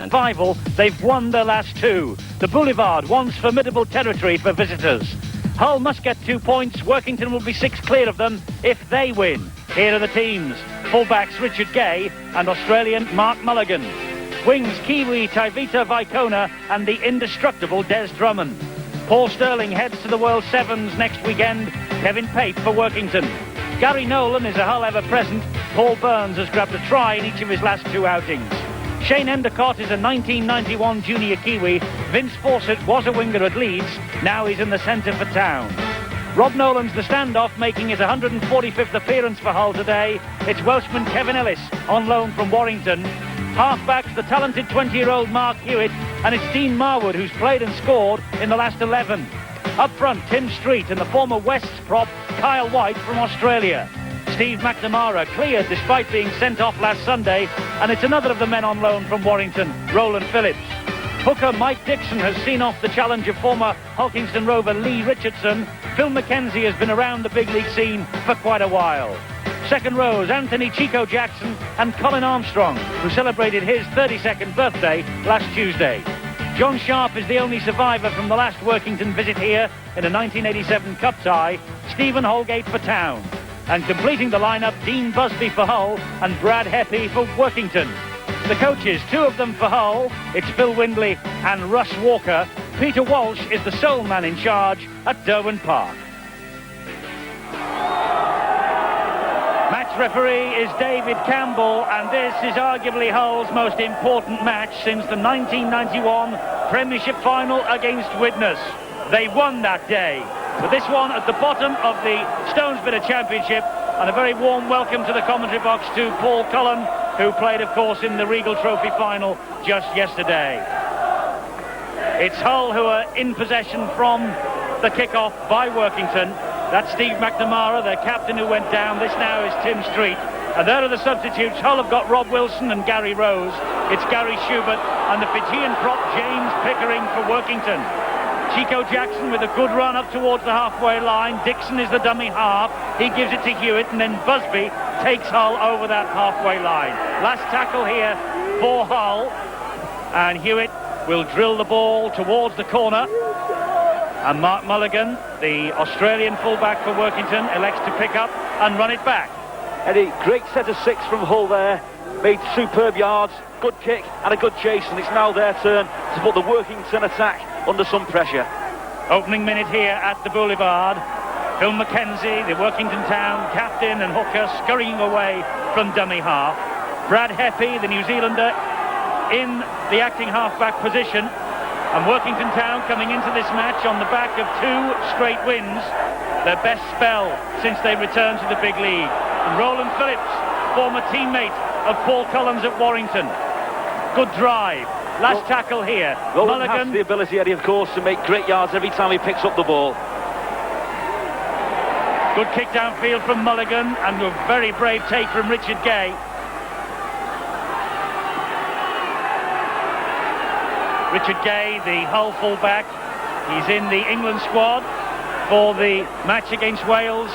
Survival, they've won their last two. The Boulevard, once formidable territory for visitors. Hull must get 2 points. Workington will be 6 clear of them if they win. Here are the teams. Fullbacks Richard Gay and Australian Mark Mulligan. Wings Kiwi Taivita Vaikona and the indestructible Des Drummond. Paul Sterling heads to the World Sevens next weekend. Kevin Pate for Workington. Gary Nolan is a Hull ever-present. Paul Burns has grabbed a try in each of his last 2 outings. Shane Endicott is a 1991 junior Kiwi. Vince Fawcett was a winger at Leeds. Now he's in the centre for Town. Rob Nolan's the standoff, making his 145th appearance for Hull today. It's Welshman Kevin Ellis on loan from Warrington. Half-back's the talented 20-year-old Mark Hewitt, and it's Dean Marwood who's played and scored in the last 11. Up front, Tim Street and the former Wests prop Kyle White from Australia. Steve McNamara cleared despite being sent off last Sunday, and it's another of the men on loan from Warrington, Roland Phillips. Hooker Mike Dixon has seen off the challenge of former Hull Kingston rover Lee Richardson. Phil McKenzie has been around the big league scene for quite a while. Second rows, Anthony Chico Jackson and Colin Armstrong, who celebrated his 32nd birthday last Tuesday. John Sharp is the only survivor from the last Workington visit here in a 1987 Cup tie. Stephen Holgate for Town. And completing the lineup, Dean Busby for Hull and Brad Heppy for Workington. The coaches, 2 of them for Hull, it's Phil Windley and Russ Walker. Peter Walsh is the sole man in charge at Derwent Park. Match referee is David Campbell, and this is arguably Hull's most important match since the 1991 Premiership final against Widnes. They won that day. But this one at the bottom of the Stonesbitter Championship, and a very warm welcome to the commentary box to Paul Cullen, who played, of course, in the Regal Trophy final just yesterday. It's Hull who are in possession from the kick-off by Workington. That's Steve McNamara, their captain, who went down. This now is Tim Street. And there are the substitutes. Hull have got Rob Wilson and Gary Rose. It's Gary Schubert and the Fijian prop James Pickering for Workington. Chico Jackson with a good run up towards the halfway line. Dixon is the dummy half. He gives it to Hewitt, and then Busby takes Hull over that halfway line. Last tackle here for Hull. And Hewitt will drill the ball towards the corner. And Mark Mulligan, the Australian fullback for Workington, elects to pick up and run it back. Eddie, great set of 6 from Hull there. Made superb yards, good kick and a good chase, and it's now their turn to put the Workington attack under some pressure. Opening minute here at the Boulevard. Phil McKenzie, the Workington Town captain and hooker, scurrying away from dummy half. Brad Heppy, the New Zealander, in the acting halfback position. And Workington Town coming into this match on the back of 2 straight wins. Their best spell since they returned to the big league. And Roland Phillips, former teammate of Paul Collins at Warrington. Good drive. Last tackle here. Roland has the ability, Eddie, of course, to make great yards every time he picks up the ball. Good kick downfield from Mulligan, and a very brave take from Richard Gay. Richard Gay, the Hull fullback. He's in the England squad for the match against Wales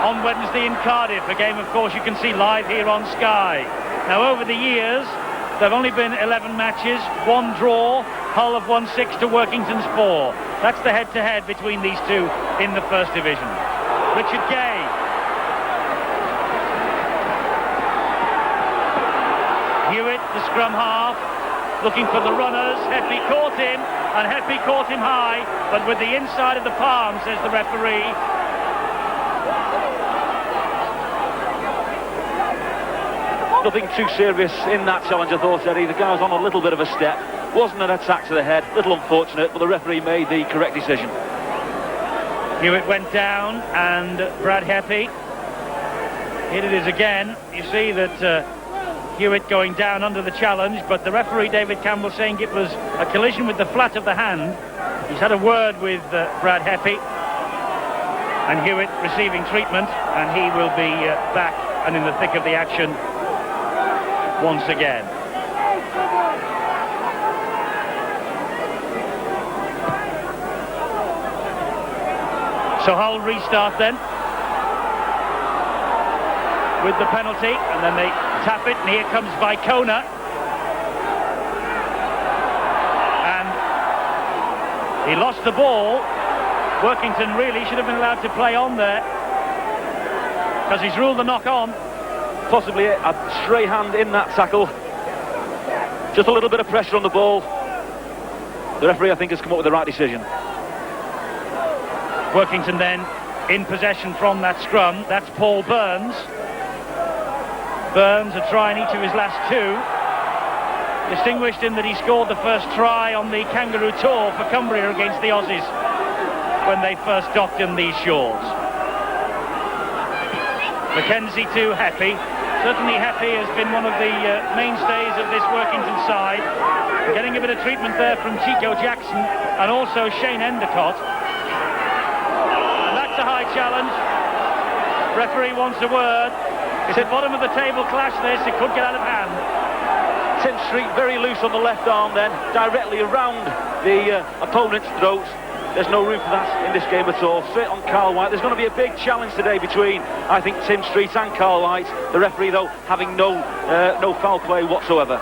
on Wednesday in Cardiff. A game, of course, you can see live here on Sky. Now, over the years, there have only been 11 matches, 1 draw. Hull have won 6 to Workington's 4. That's the head-to-head between these two in the First Division. Richard Gay. Hewitt, the scrum half, looking for the runners. Heppy caught him, and Heppy caught him high, but with the inside of the palm, says the referee. Nothing too serious in that challenge, I thought, Eddie. The guy was on a little bit of a step. Wasn't an attack to the head. Little unfortunate, but the referee made the correct decision. Hewitt went down, and Brad Heppy. Here it is again. You see that Hewitt going down under the challenge, but the referee, David Campbell, saying it was a collision with the flat of the hand. He's had a word with Brad Heppy, and Hewitt receiving treatment, and he will be back and in the thick of the action once again. So Hull restart then with the penalty, and then they tap it, and here comes Vaikona. He lost the ball. Workington really should have been allowed to play on there, because he's ruled the knock-on. Possibly a stray hand in that tackle. Just a little bit of pressure on the ball. The referee, I think, has come up with the right decision. Workington then in possession from that scrum. That's Paul Burns. Burns a try in each of his last two. Distinguished in that he scored the first try on the Kangaroo Tour for Cumbria against the Aussies when they first docked in these shores. Mackenzie to Heppy. Certainly Heppy has been one of the mainstays of this Workington side. Getting a bit of treatment there from Chico Jackson and also Shane Endicott. And that's a high challenge. Referee wants a word. It's at the bottom of the table clash this. It could get out of hand. Tim Street very loose on the left arm then, directly around the opponent's throat. There's no room for that in this game at all. Straight on Carl White. There's going to be a big challenge today between, I think, Tim Street and Carl White. The referee, though, having no foul play whatsoever.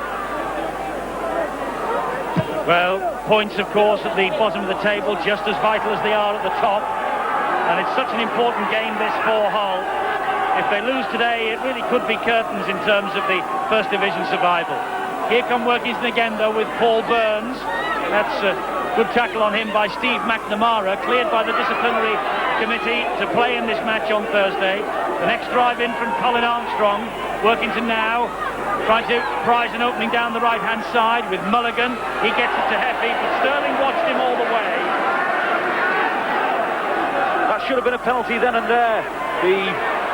Well, points, of course, at the bottom of the table, just as vital as they are at the top. And it's such an important game, this, for Hull. If they lose today, it really could be curtains in terms of the First Division survival. Here come Workington again, though, with Paul Burns. That's a good tackle on him by Steve McNamara, cleared by the disciplinary committee to play in this match on Thursday. The next drive in from Colin Armstrong. Workington now trying to prize an opening down the right-hand side with Mulligan. He gets it to Heppy, but Sterling watched him all the way. That should have been a penalty then and there.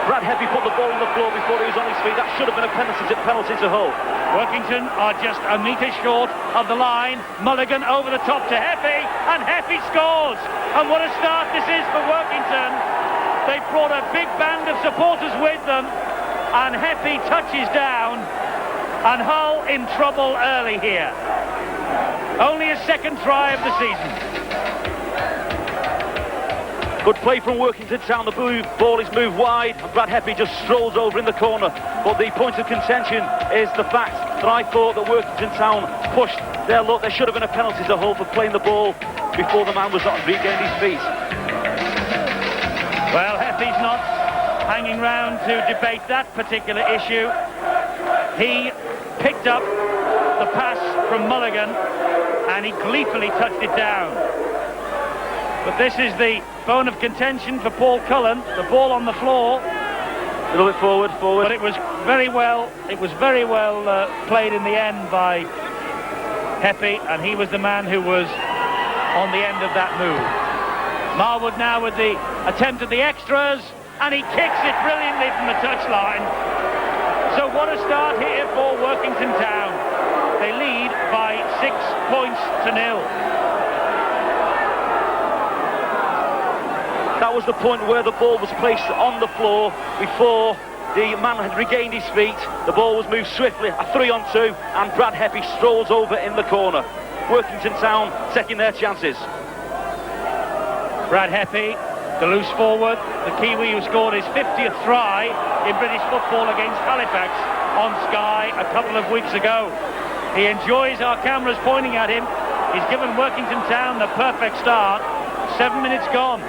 Brad Heppy put the ball on the floor before he was on his feet. That should have been a penalty to Hull. Workington are just a metre short of the line. Mulligan over the top to Heppy, and Heppy scores. And what a start this is for Workington. They've brought a big band of supporters with them, and Heppy touches down, and Hull in trouble early here. Only a second try of the season. Good play from Workington Town. The ball is moved wide and Brad Heppy just strolls over in the corner. But the point of contention is the fact that I thought that Workington Town pushed their luck. There should have been a penalty to Hull for playing the ball before the man was not regained his feet. Well, Heppy's not hanging round to debate that particular issue. He picked up the pass from Mulligan and he gleefully touched it down. But this is the bone of contention for Paul Cullen. The ball on the floor. A little bit forward. But it was very well played in the end by Heppy, and he was the man who was on the end of that move. Marwood now with the attempt at the extras, and he kicks it brilliantly from the touchline. So what a start here for Workington Town. They lead by 6 points to 0. That was the point where the ball was placed on the floor before the man had regained his feet. The ball was moved swiftly, a 3-on-2, and Brad Heppy strolls over in the corner. Workington Town taking their chances. Brad Heppy, the loose forward, the Kiwi who scored his 50th try in British football against Halifax on Sky a couple of weeks ago. He enjoys our cameras pointing at him. He's given Workington Town the perfect start. 7 minutes gone.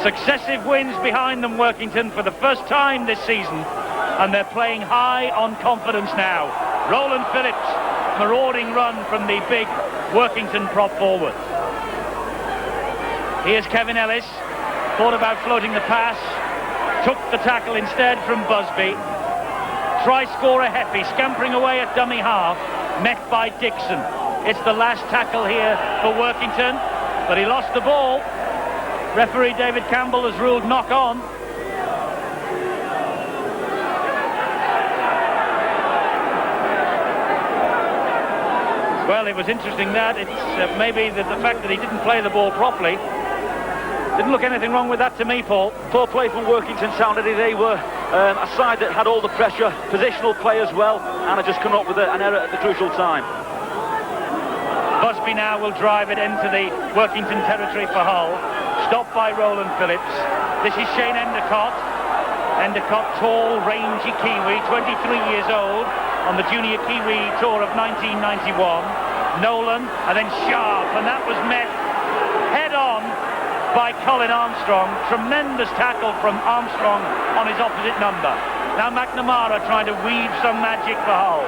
Successive wins behind them, Workington, for the first time this season, and they're playing high on confidence now. Roland Phillips, marauding run from the big Workington prop forward. Here's Kevin Ellis, thought about floating the pass, took the tackle instead from Busby. Try scorer Heppy scampering away at dummy half, met by Dixon. It's the last tackle here for Workington, but he lost the ball. Referee David Campbell has ruled knock on. Well, it was interesting that. It's maybe the fact that he didn't play the ball properly. Didn't look anything wrong with that to me, Paul. Poor play from Workington Town. They were a side that had all the pressure, positional play as well, and had just come up with an error at the crucial time. Busby now will drive it into the Workington territory for Hull. Stopped by Roland Phillips. This is Shane Endicott. Endicott, tall, rangy Kiwi, 23 years old, on the Junior Kiwi Tour of 1991. Nolan, and then Sharp, and that was met head on by Colin Armstrong. Tremendous tackle from Armstrong on his opposite number. Now McNamara trying to weave some magic for Hull.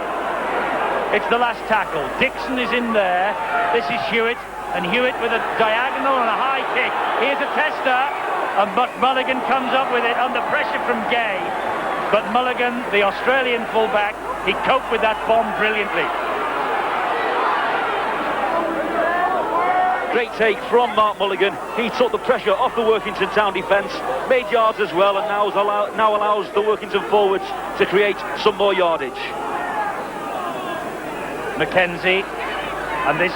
It's the last tackle. Dixon is in there. This is Hewitt, and Hewitt with a diagonal and a high kick. Here's a tester, and Mulligan comes up with it under pressure from Gay. But Mulligan, the Australian fullback, he coped with that bomb brilliantly. Great take from Mark Mulligan. He took the pressure off the Workington Town defence, made yards as well, and now allows the Workington forwards to create some more yardage. Mackenzie, and this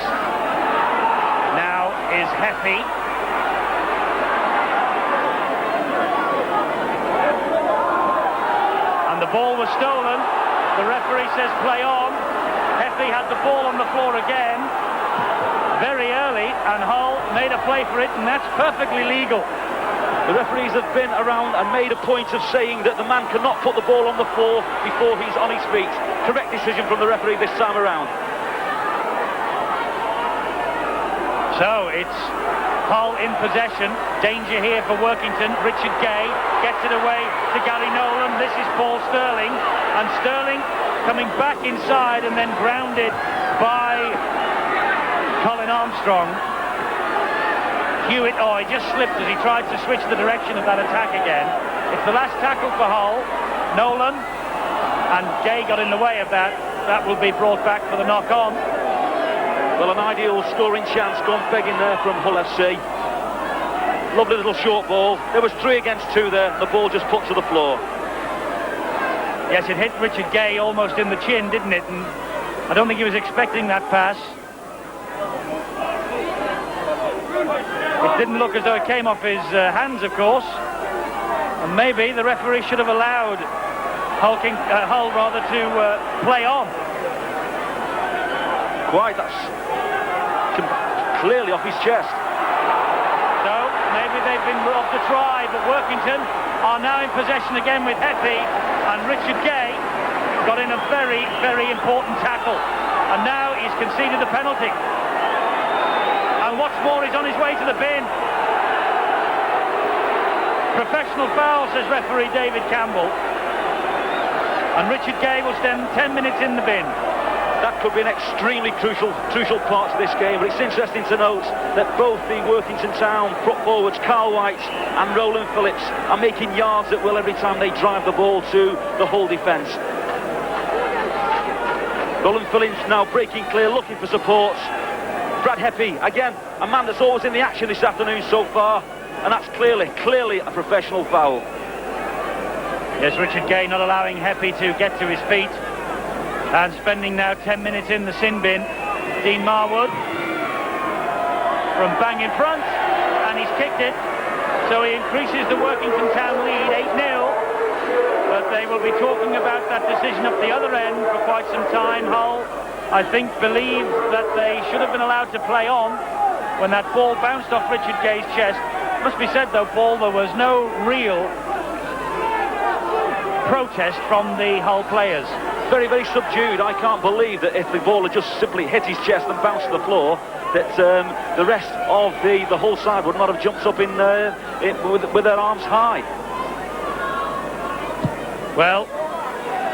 now is Heffy. And the ball was stolen. The referee says play on. Heffy had the ball on the floor again very early, and Hull made a play for it, and that's perfectly legal. The referees have been around and made a point of saying that the man cannot put the ball on the floor before he's on his feet. Correct decision from the referee this time around. So it's Hull in possession. Danger here for Workington. Richard Gay gets it away to Gary Nolan. This is Paul Sterling, and Sterling coming back inside and then grounded by Colin Armstrong. Hewitt, he just slipped as he tried to switch the direction of that attack again. It's the last tackle for Hull. Nolan, and Gay got in the way of that. That will be brought back for the knock-on. Well, an ideal scoring chance gone begging there from Hull FC. Lovely little short ball. There was 3 against 2 there. The ball just put to the floor. Yes, it hit Richard Gay almost in the chin, didn't it? And I don't think he was expecting that pass. It didn't look as though it came off his hands, of course. And maybe the referee should have allowed Hull to play on. Quite, that's clearly off his chest. So maybe they've been robbed to try, but Workington are now in possession again with Heffy, and Richard Gay got in a very, very important tackle, and now he's conceded the penalty. And what's more, he's on his way to the bin. Professional foul, says referee David Campbell, and Richard Gay will spend 10 minutes in the bin. That could be an extremely crucial part of this game, but it's interesting to note that both the Workington Town prop forwards, Carl White and Roland Phillips, are making yards at will every time they drive the ball to the Hull defence. Roland Phillips now breaking clear, looking for support. Brad Heffy, again, a man that's always in the action this afternoon so far, and that's clearly a professional foul. Yes, Richard Gay not allowing Heffy to get to his feet. And spending now 10 minutes in the sin bin. Dean Marwood from bang in front, and he's kicked it. So he increases the Workington Town lead 8-0. But they will be talking about that decision up the other end for quite some time. Hull, I think, believe that they should have been allowed to play on when that ball bounced off Richard Gay's chest. Must be said, though, Paul, there was no real protest from the Hull players. Very, very subdued. I can't believe that if the ball had just simply hit his chest and bounced to the floor, that the rest of the Hull side would not have jumped up with their arms high. Well,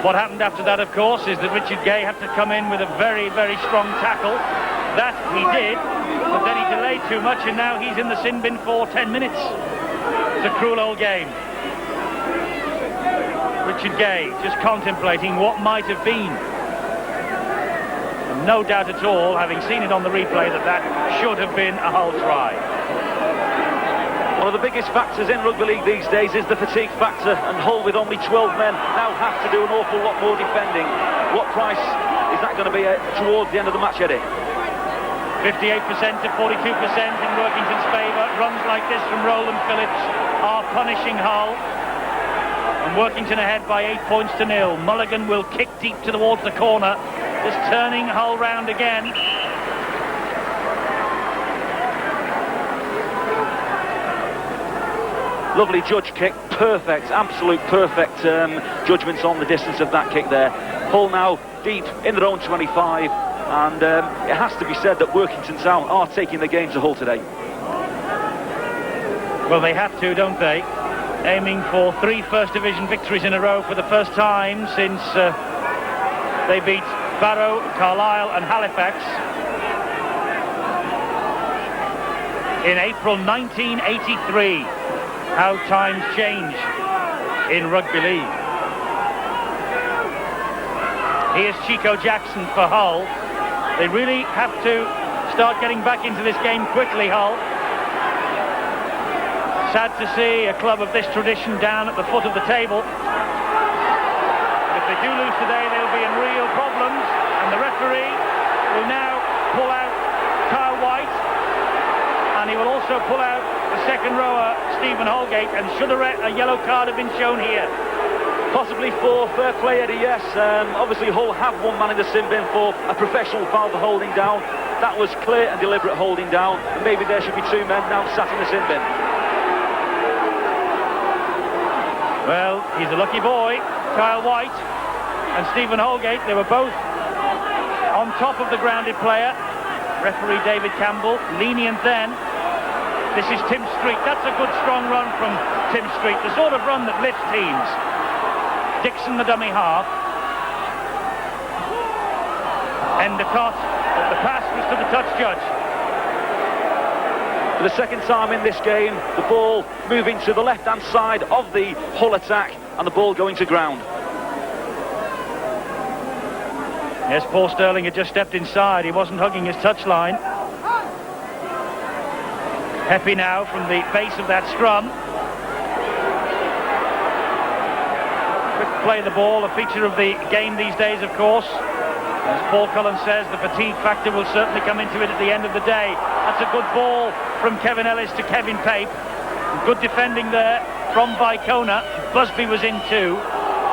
what happened after that, of course, is that Richard Gay had to come in with a very, very strong tackle. That he did, but then he delayed too much, and now he's in the sin bin for 10 minutes. It's a cruel old game. Richard Gay just contemplating what might have been. And no doubt at all, having seen it on the replay, that should have been a Hull try. One of the biggest factors in rugby league these days is the fatigue factor, and Hull, with only 12 men, now have to do an awful lot more defending. What price is that going to be towards the end of the match, Eddie? 58% to 42% in Workington's favour. Runs like this from Roland Phillips are punishing Hull. And Workington ahead by 8 points to 0. Mulligan will kick deep towards the corner, just turning Hull round again. Lovely judge kick, perfect, absolute perfect judgments on the distance of that kick there. Hull now deep in their own 25, and it has to be said that Workington Town are taking the game to Hull today. Well, they have to, don't they? Aiming for 3 First Division victories in a row for the first time since they beat Barrow, Carlisle and Halifax in April 1983. How times change in rugby league. Here's Chico Jackson for Hull. They really have to start getting back into this game quickly, Hull. Sad to see a club of this tradition down at the foot of the table. But if they do lose today, they'll be in real problems. And the referee will now pull out Kyle White. And he will also pull out the second rower, Stephen Holgate. And should a yellow card have been shown here? Possibly for fair play, Eddie, yes. Obviously, Hull have one man in the sin bin for a professional foul for holding down. That was clear and deliberate holding down. And maybe there should be 2 men now sat in the sin bin. Well, he's a lucky boy, Kyle White and Stephen Holgate. They were both on top of the grounded player. Referee David Campbell, lenient then. This is Tim Street. That's a good strong run from Tim Street, the sort of run that lifts teams. Dixon, the dummy half. Endicott, the pass was to the touch judge. For the second time in this game, the ball moving to the left-hand side of the Hull attack, and the ball going to ground. Yes, Paul Sterling had just stepped inside. He wasn't hugging his touchline. Heppy now from the base of that scrum. Play the ball, a feature of the game these days, of course. As Paul Cullen says, the fatigue factor will certainly come into it at the end of the day. That's a good ball from Kevin Ellis to Kevin Pape. Good defending there from Vicona. Busby was in too.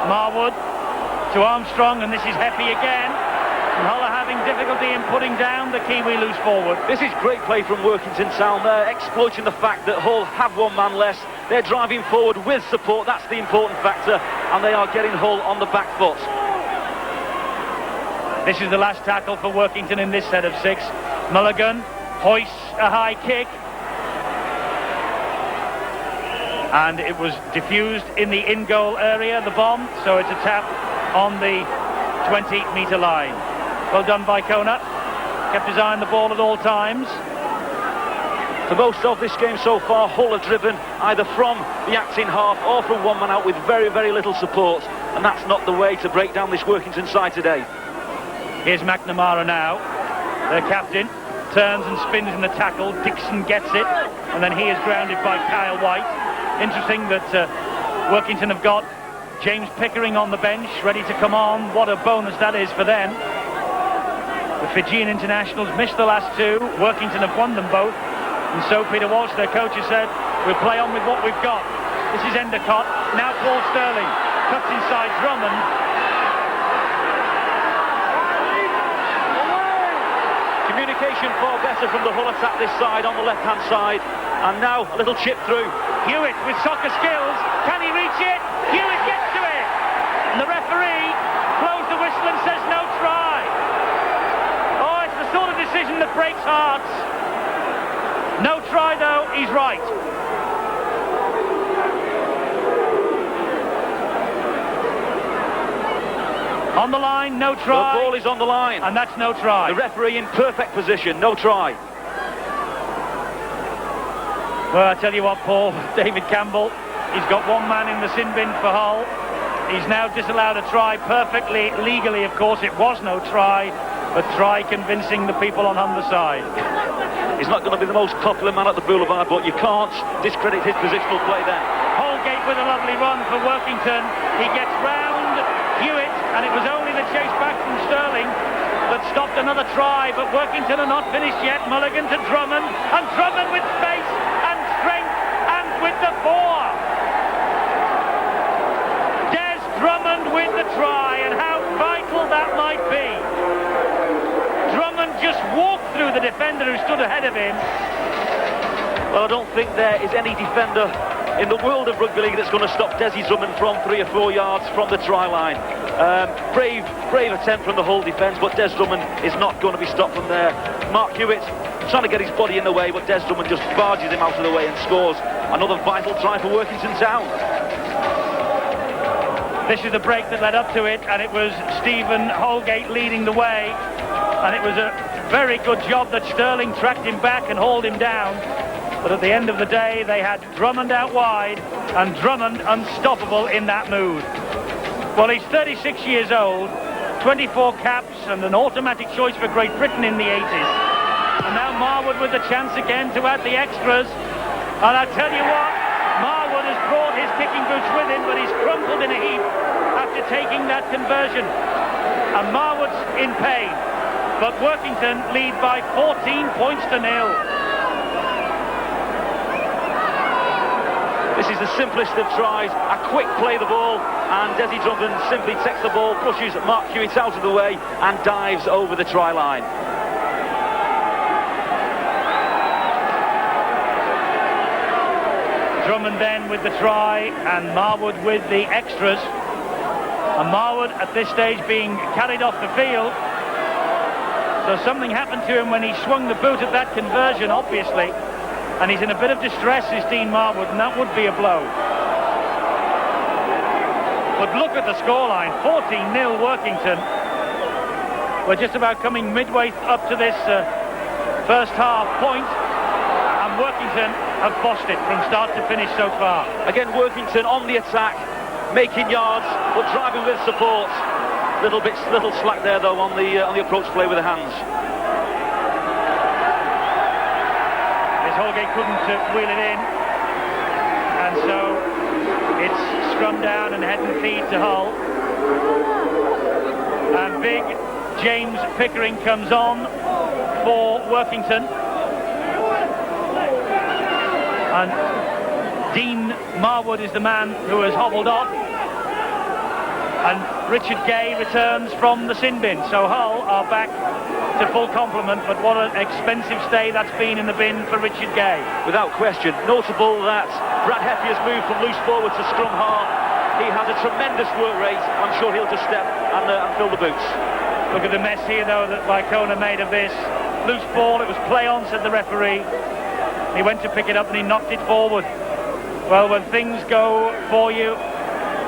Marwood to Armstrong, and this is Heppy again. And Hull are having difficulty in putting down the Kiwi loose forward. This is great play from Workington Town. They're exploiting the fact that Hull have 1 man less. They're driving forward with support. That's the important factor. And they are getting Hull on the back foot. This is the last tackle for Workington in this set of 6. Mulligan hoists a high kick. And it was diffused in the in-goal area, the bomb. So it's a tap on the 20-metre line. Well done, Vicona. Kept his eye on the ball at all times. For most of this game so far, Hull are driven either from the acting half or from 1 man out with very, very little support. And that's not the way to break down this Workington side today. Here's McNamara now. Their captain turns and spins in the tackle. Dixon gets it. And then he is grounded by Kyle White. Interesting that Workington have got James Pickering on the bench, ready to come on. What a bonus that is for them. The Fijian internationals missed the last 2. Workington have won them both. And so Peter Walsh, their coach, has said, we'll play on with what we've got. This is Endicott. Now Paul Sterling cuts inside Drummond. Communication far better from the Hull attack this side, on the left-hand side. And now a little chip through. Hewitt with soccer skills. Can he reach it? Hewitt gets to it. And the referee blows the whistle and says no try. Oh, it's the sort of decision that breaks hearts. No try, though, he's right. On the line, no try. The ball is on the line. And that's no try. The referee in perfect position, no try. Well, I tell you what, Paul, David Campbell, he's got 1 man in the sin bin for Hull. He's now disallowed a try perfectly legally, of course. It was no try, but try convincing the people on Humberside. He's not going to be the most popular man at the Boulevard, but you can't discredit his positional play there. Holgate with a lovely run for Workington. He gets round Hewitt, and it was only the chase back from Sterling that stopped another try, but Workington are not finished yet. Mulligan to Drummond, and Drummond with space and strength and with the 4. Des Drummond with the try, and how vital that might be. Drummond just walked through the defender who stood ahead of him. Well, I don't think there is any defender in the world of rugby league that's going to stop Desi Drummond from 3 or 4 yards from the try line. Brave attempt from the Hull defence, but Des Drummond is not going to be stopped from there. Mark Hewitt trying to get his body in the way, but Des Drummond just barges him out of the way and scores another vital try for Workington Town. This is the break that led up to it, and it was Stephen Holgate leading the way, and it was a very good job that Sterling tracked him back and hauled him down. But at the end of the day, they had Drummond out wide, and Drummond unstoppable in that mood. Well, he's 36 years old, 24 caps, and an automatic choice for Great Britain in the 80s. And now Marwood with the chance again to add the extras. And I tell you what, Marwood has brought his kicking boots with him, but he's crumpled in a heap after taking that conversion. And Marwood's in pain, but Workington lead by 14 points to 0. This is the simplest of tries, a quick play the ball, and Desi Drummond simply takes the ball, pushes Mark Hewitt out of the way and dives over the try line. Drummond then with the try, and Marwood with the extras. And Marwood at this stage being carried off the field. So something happened to him when he swung the boot at that conversion, obviously. And he's in a bit of distress, is Dean Marwood, and that would be a blow. But look at the scoreline, 14-0 Workington. We're just about coming midway up to this first half point, and Workington have bossed it from start to finish so far. Again, Workington on the attack, making yards, but driving with support. Little slack there though on the approach play with the hands. Holgate couldn't wheel it in, and so it's scrum down and head and feed to Hull. And big James Pickering comes on for Workington, and Dean Marwood is the man who has hobbled off, and Richard Gay returns from the sin bin. So Hull are back to full complement, but what an expensive stay that's been in the bin for Richard Gay. Without question. Notable that Brad Heffy has moved from loose forward to scrum half. He has a tremendous work rate. I'm sure he'll just step and fill the boots. Look at the mess here though that Lycona made of this. Loose ball, it was play on, said the referee. He went to pick it up and he knocked it forward. Well, when things go for you,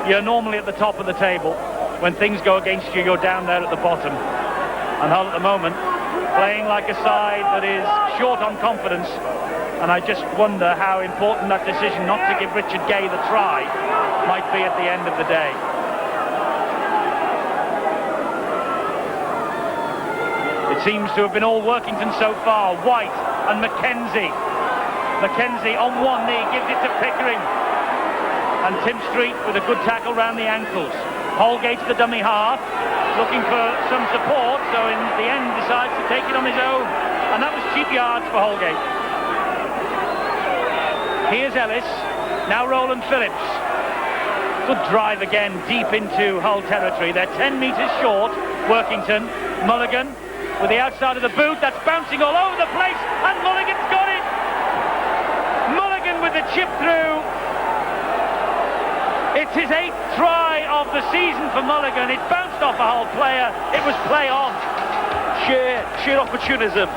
you're normally at the top of the table. When things go against you, you're down there at the bottom. And Hull at the moment playing like a side that is short on confidence, and I just wonder how important that decision not to give Richard Gay the try might be at the end of the day. It seems to have been all Workington so far. White and Mackenzie on one knee gives it to Pickering, and Tim Street with a good tackle round the ankles. Holgate's the dummy half, looking for some support, so in the end decides to take it on his own, and that was cheap yards for Holgate. Here's Ellis, now Roland Phillips. Good drive again deep into Hull territory. They're 10 metres short, Workington. Mulligan with the outside of the boot, that's bouncing all over the place, and Mulligan's got it! Mulligan with the chip through. It's his 8th try of the season for Mulligan. It bounced off a Hull player. It was play on. Sheer opportunism.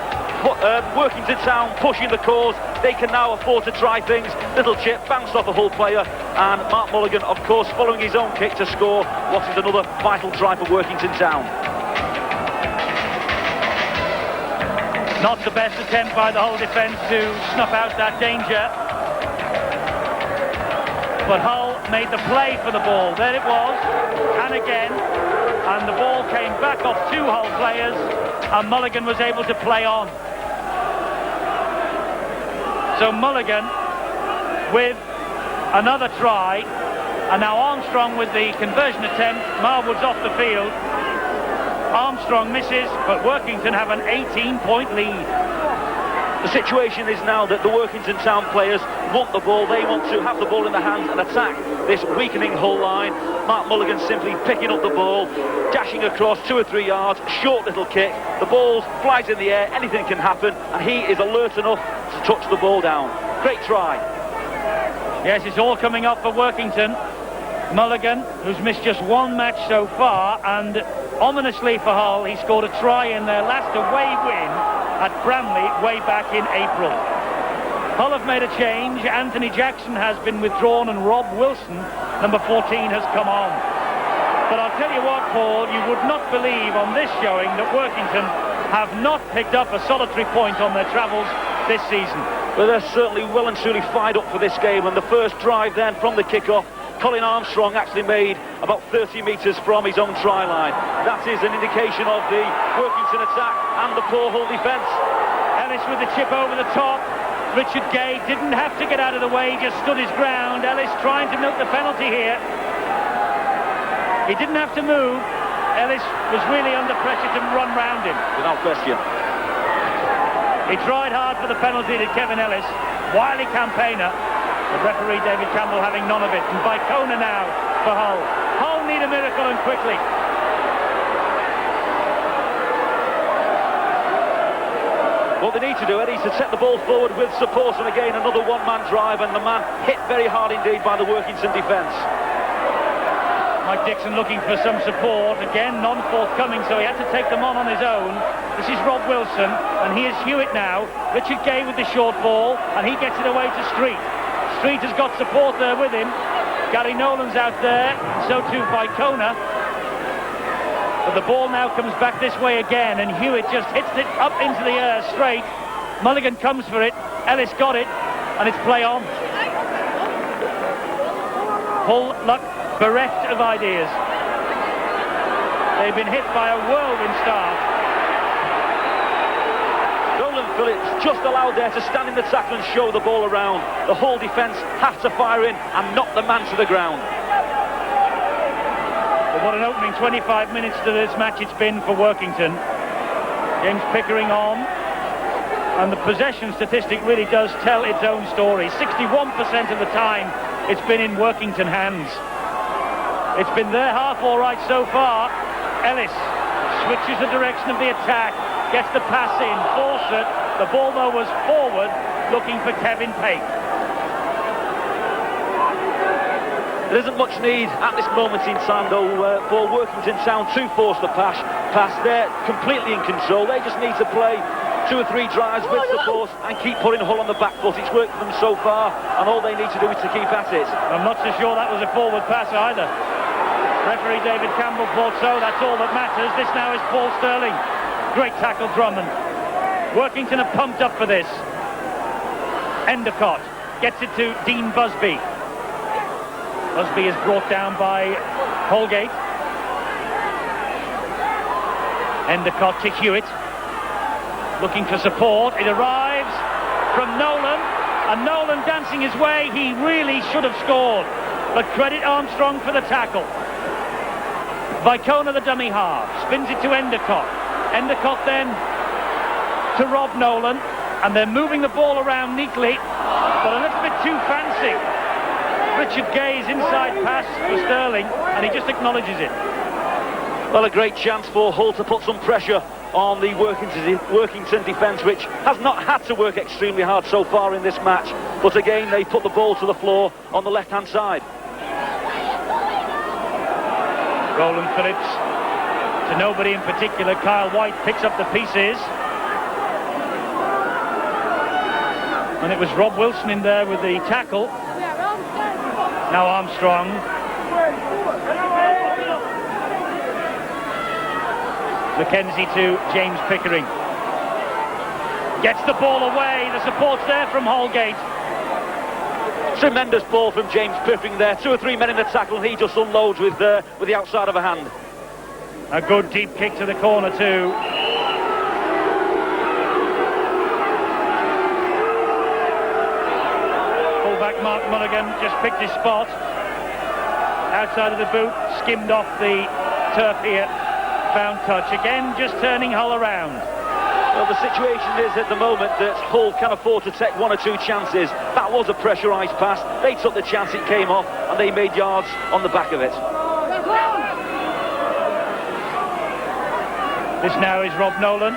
Workington Town pushing the cause. They can now afford to try things. Little chip bounced off a Hull player, and Mark Mulligan, of course, following his own kick to score what is another vital try for Workington Town. Not the best attempt by the Hull defence to snuff out that danger. But Hull made the play for the ball. There it was, and again, and the ball came back off 2 Hull players, and Mulligan was able to play on. So Mulligan with another try, and now Armstrong with the conversion attempt. Marwood's off the field. Armstrong misses, but Workington have an 18-point lead. The situation is now that the Workington Town players want the ball. They want to have the ball in their hands and attack this weakening Hull line. Mark Mulligan simply picking up the ball, dashing across 2 or 3 yards, short little kick. The ball flies in the air, anything can happen, and he is alert enough to touch the ball down. Great try. Yes, it's all coming up for Workington. Mulligan, who's missed just one match so far, and ominously for Hull, he scored a try in their last away win at Bramley way back in April. Hull have made a change. Anthony Jackson has been withdrawn and Rob Wilson, number 14, has come on. But I'll tell you what, Paul, you would not believe on this showing that Workington have not picked up a solitary point on their travels this season. Well, they're certainly well and truly fired up for this game, and the first drive then from the kick-off, Colin Armstrong actually made about 30 metres from his own try line. That is an indication of the Workington attack and the poor Hull defence. Ellis with the chip over the top. Richard Gay didn't have to get out of the way, just stood his ground. Ellis trying to milk the penalty here. He didn't have to move. Ellis was really under pressure to run round him. Without question. He tried hard for the penalty to Kevin Ellis. Wily campaigner. The referee David Campbell having none of it. And Vicona now for Hull. Hull need a miracle and quickly. What they need to do, Eddie, is to set the ball forward with support, and again another one-man drive, and the man hit very hard indeed by the Workington defence. Mike Dixon looking for some support, again non-forthcoming, so he had to take them on his own. This is Rob Wilson, and here's Hewitt now. Richard Gay with the short ball, and he gets it away to Street. Street has got support there with him. Gary Nolan's out there, and so too Vicona. But the ball now comes back this way again, and Hewitt just hits it up into the air straight. Mulligan comes for it, Ellis got it, and it's play on. Hull luck bereft of ideas. They've been hit by a whirlwind start. Roland Phillips just allowed there to stand in the tackle and show the ball around. The Hull defence have to fire in and knock the man to the ground. But what an opening 25 minutes to this match it's been for Workington. James Pickering on. And the possession statistic really does tell its own story. 61% of the time it's been in Workington hands. It's been their half all right so far. Ellis switches the direction of the attack, gets the pass in, Fawcett. The ball though was forward, looking for Kevin Pate. There isn't much need at this moment in time though for Workington Town to force the pass. They're completely in control. They just need to play 2 or 3 drives with support and keep putting Hull on the back foot. It's worked for them so far, and all they need to do is to keep at it. I'm not so sure that was a forward pass either. Referee David Campbell thought so. That's all that matters. This now is Paul Sterling. Great tackle, Drummond. Workington are pumped up for this. Endicott gets it to Dean Busby. Busby is brought down by Holgate. Endicott to Hewitt. Looking for support. It arrives from Nolan. And Nolan dancing his way. He really should have scored. But credit Armstrong for the tackle. Vicona, the dummy half, spins it to Endicott. Endicott then to Rob Nolan. And they're moving the ball around neatly, but a little bit too fancy. Richard Gay's inside pass for Sterling, and he just acknowledges it. Well, a great chance for Hull to put some pressure on the Workington defence, which has not had to work extremely hard so far in this match. But again, they put the ball to the floor on the left-hand side. Roland Phillips to nobody in particular. Kyle White picks up the pieces. And it was Rob Wilson in there with the tackle. Now Armstrong. Mackenzie to James Pickering. Gets the ball away. The support's there from Holgate. Tremendous ball from James Pickering there. 2 or 3 men in the tackle, and he just unloads with the outside of a hand. A good deep kick to the corner too. Fullback Mark Mulligan just picked his spot. Outside of the boot, skimmed off the turf here. Found touch. Again, just turning Hull around. Well, the situation is at the moment that Hull can afford to take 1 or 2 chances. That was a pressurised pass. They took the chance, it came off, and they made yards on the back of it. This now is Rob Nolan.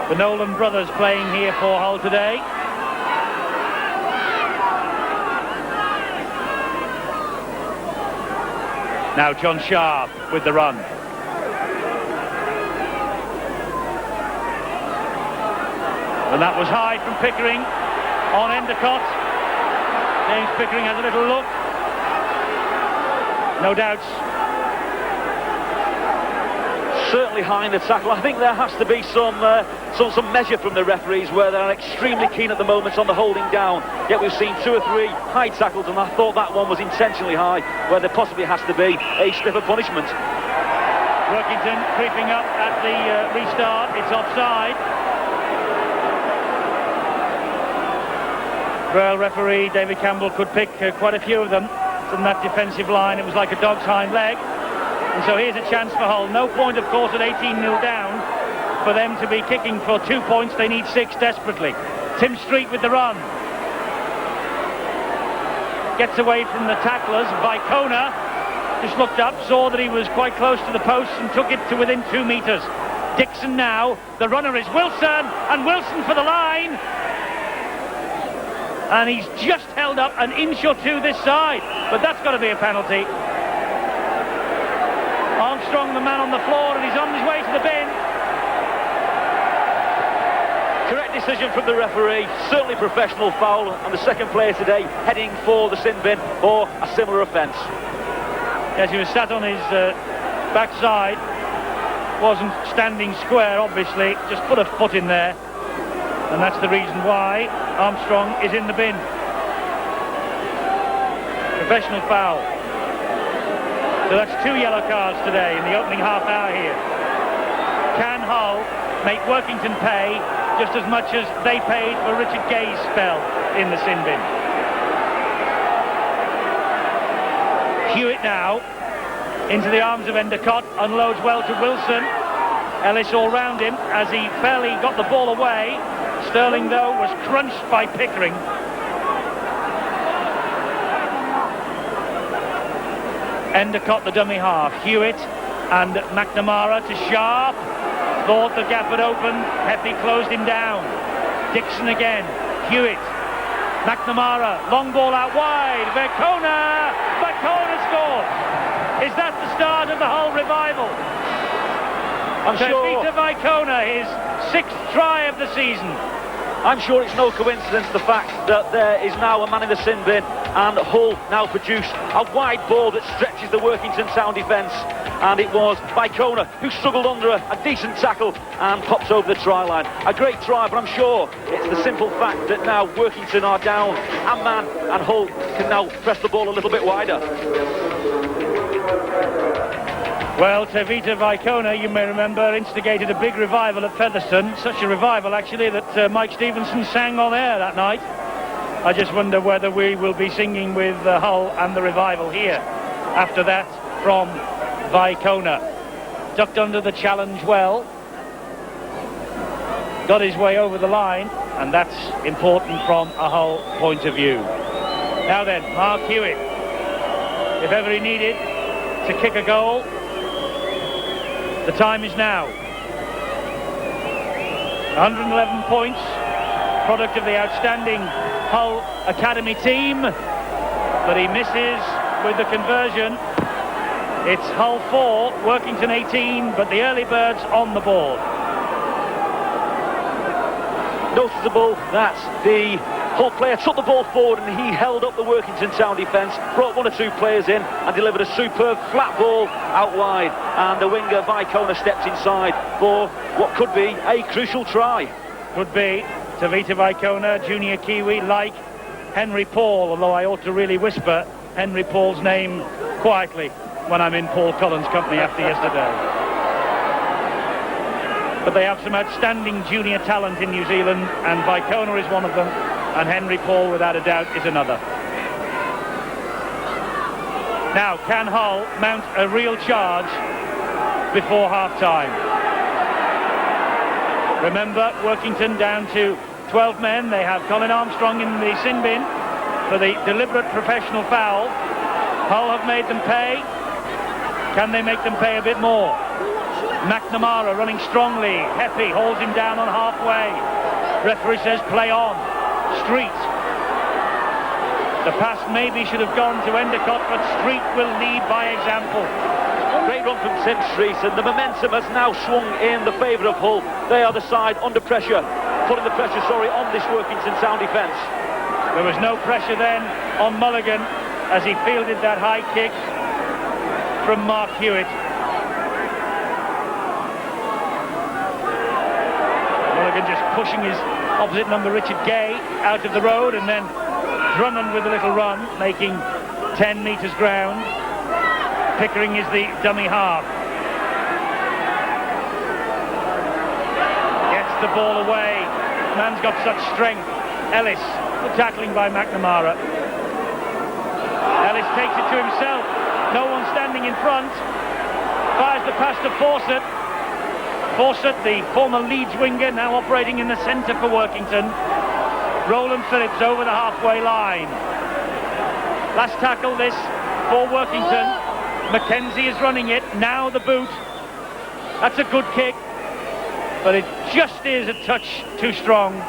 The Nolan brothers playing here for Hull today. Now John Sharp with the run. And that was high from Pickering on Endicott. James Pickering has a little look. No doubts. Certainly high in the tackle. I think there has to be some measure from the referees where they're extremely keen at the moment on the holding down. Yet we've seen 2 or 3 high tackles, and I thought that one was intentionally high, where there possibly has to be a stiffer punishment. Workington creeping up at the restart. It's offside. Well, referee David Campbell could pick quite a few of them from that defensive line. It was like a dog's hind leg. And so here's a chance for Hull. No point, of course, at 18-0 down for them to be kicking for 2 points. They need 6 desperately. Tim Street with the run. Gets away from the tacklers. Vicona just looked up, saw that he was quite close to the post and took it to within 2 metres. Dixon now. The runner is Wilson, and Wilson for the line. And he's just held up an inch or 2 this side. But that's got to be a penalty. Armstrong, the man on the floor, and he's on his way to the bin. Correct decision from the referee. Certainly professional foul, and the second player today heading for the sin bin for a similar offence. Yes, he was sat on his backside. Wasn't standing square, obviously. Just put a foot in there. And that's the reason why Armstrong is in the bin. Professional foul. So that's 2 yellow cards today in the opening half hour here. Can Hull make Workington pay just as much as they paid for Richard Gay's spell in the sin bin? Hewitt now into the arms of Endicott, unloads well to Wilson. Ellis all round him as he fairly got the ball away. Sterling, though, was crunched by Pickering. Endicott, the dummy half. Hewitt and McNamara to Sharp. Thought the gap had opened. Pepe closed him down. Dixon again. Hewitt. McNamara. Long ball out wide. Vicona scored. Is that the start of the Hull revival? I'm sure. Peter Vicona, his 6th try of the season. I'm sure it's no coincidence the fact that there is now a man in the sin bin, and Hull now produce a wide ball that stretches the Workington Town defence, and it was Vicona who struggled under a decent tackle and pops over the try line. A great try, but I'm sure it's the simple fact that now Workington are down a man, and Hull can now press the ball a little bit wider. Well, Tevita Vicona, you may remember, instigated a big revival at Featherstone. Such a revival, actually, that Mike Stevenson sang on air that night. I just wonder whether we will be singing with Hull and the revival here. After that, from Vicona. Ducked under the challenge well. Got his way over the line, and that's important from a Hull point of view. Now then, Mark Hewitt. If ever he needed to kick a goal, the time is now. 111 points, product of the outstanding Hull Academy team, but he misses with the conversion. It's Hull 4, Workington 18, but the early birds on the board. Noticeable that the Hull player took the ball forward and he held up the Workington Town defence, brought 1 or 2 players in and delivered a superb flat ball out wide, and the winger Vicona stepped inside for what could be a crucial try. Could be. Tevita Vicona, junior Kiwi, like Henry Paul, although I ought to really whisper Henry Paul's name quietly when I'm in Paul Collins' company after yesterday. But they have some outstanding junior talent in New Zealand, and Vicona is one of them, and Henry Paul, without a doubt, is another. Now, can Hull mount a real charge before half-time? Remember, Workington down to 12 men. They have Colin Armstrong in the sin bin for the deliberate professional foul. Hull have made them pay. Can they make them pay a bit more? McNamara running strongly. Heppy holds him down on halfway. Referee says play on. Street. The pass maybe should have gone to Endicott, but Street will lead by example. Great run from Tim Street, and the momentum has now swung in the favour of Hull. They are the side under pressure, putting the pressure, on this Workington Town defence. There was no pressure then on Mulligan as he fielded that high kick from Mark Hewitt. Mulligan just pushing his opposite number, Richard Gay, out of the road, and then Drummond with a little run, making 10 metres ground. Pickering is the dummy half. Gets the ball away. Man's got such strength. Ellis, the tackling by McNamara. Ellis takes it to himself. No one standing in front. Fires the pass to Fawcett. Fawcett, the former Leeds winger, now operating in the centre for Workington. Roland Phillips over the halfway line. Last tackle this for Workington. Mackenzie is running it. Now the boot. That's a good kick, but it just is a touch too strong.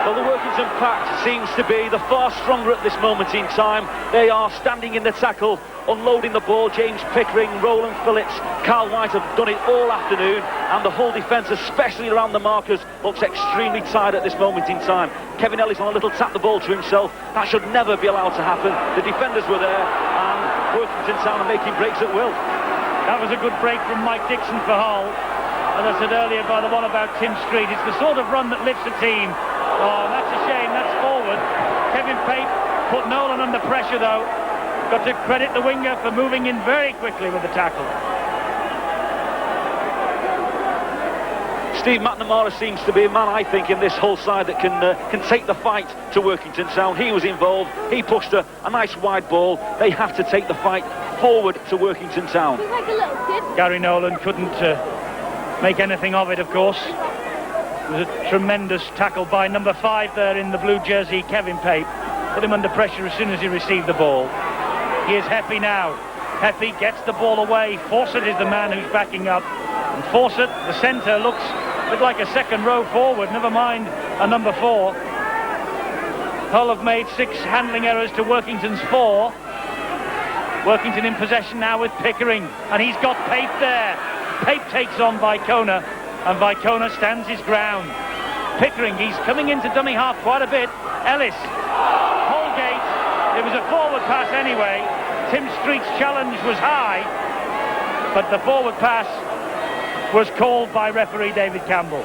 Well, the Workington pack seems to be the far stronger at this moment in time. They are standing in the tackle, unloading the ball. James Pickering, Roland Phillips, Carl White have done it all afternoon, and the Hull defence, especially around the markers, looks extremely tired at this moment in time. Kevin Ellis on a little tap the ball to himself. That should never be allowed to happen. The defenders were there, and Workington Town are making breaks at will. That was a good break from Mike Dixon for Hull. As I said earlier by the one about Tim Street, it's the sort of run that lifts a team. Oh, that's a shame. That's forward. Kevin Pape put Nolan under pressure, though. Got to credit the winger for moving in very quickly with the tackle. Steve McNamara seems to be a man, I think, in this Hull side that can take the fight to Workington Town. He was involved. He pushed a nice wide ball. They have to take the fight forward to Workington Town. He's like a little kid. Gary Nolan couldn't make anything of it, of course. It was a tremendous tackle by number 5 there in the blue jersey, Kevin Pape. Put him under pressure as soon as he received the ball. Here's Heffy now. Heffy gets the ball away. Fawcett is the man who's backing up. And Fawcett, the centre, looks a bit like a second row forward, never mind a number 4. Hull have made 6 handling errors to Workington's 4. Workington in possession now with Pickering, and he's got Pape there. Pape takes on Vicona, and Vicona stands his ground. Pickering, he's coming into dummy half quite a bit. Ellis, Holgate, it was a forward pass anyway. Tim Street's challenge was high, but the forward pass was called by referee David Campbell.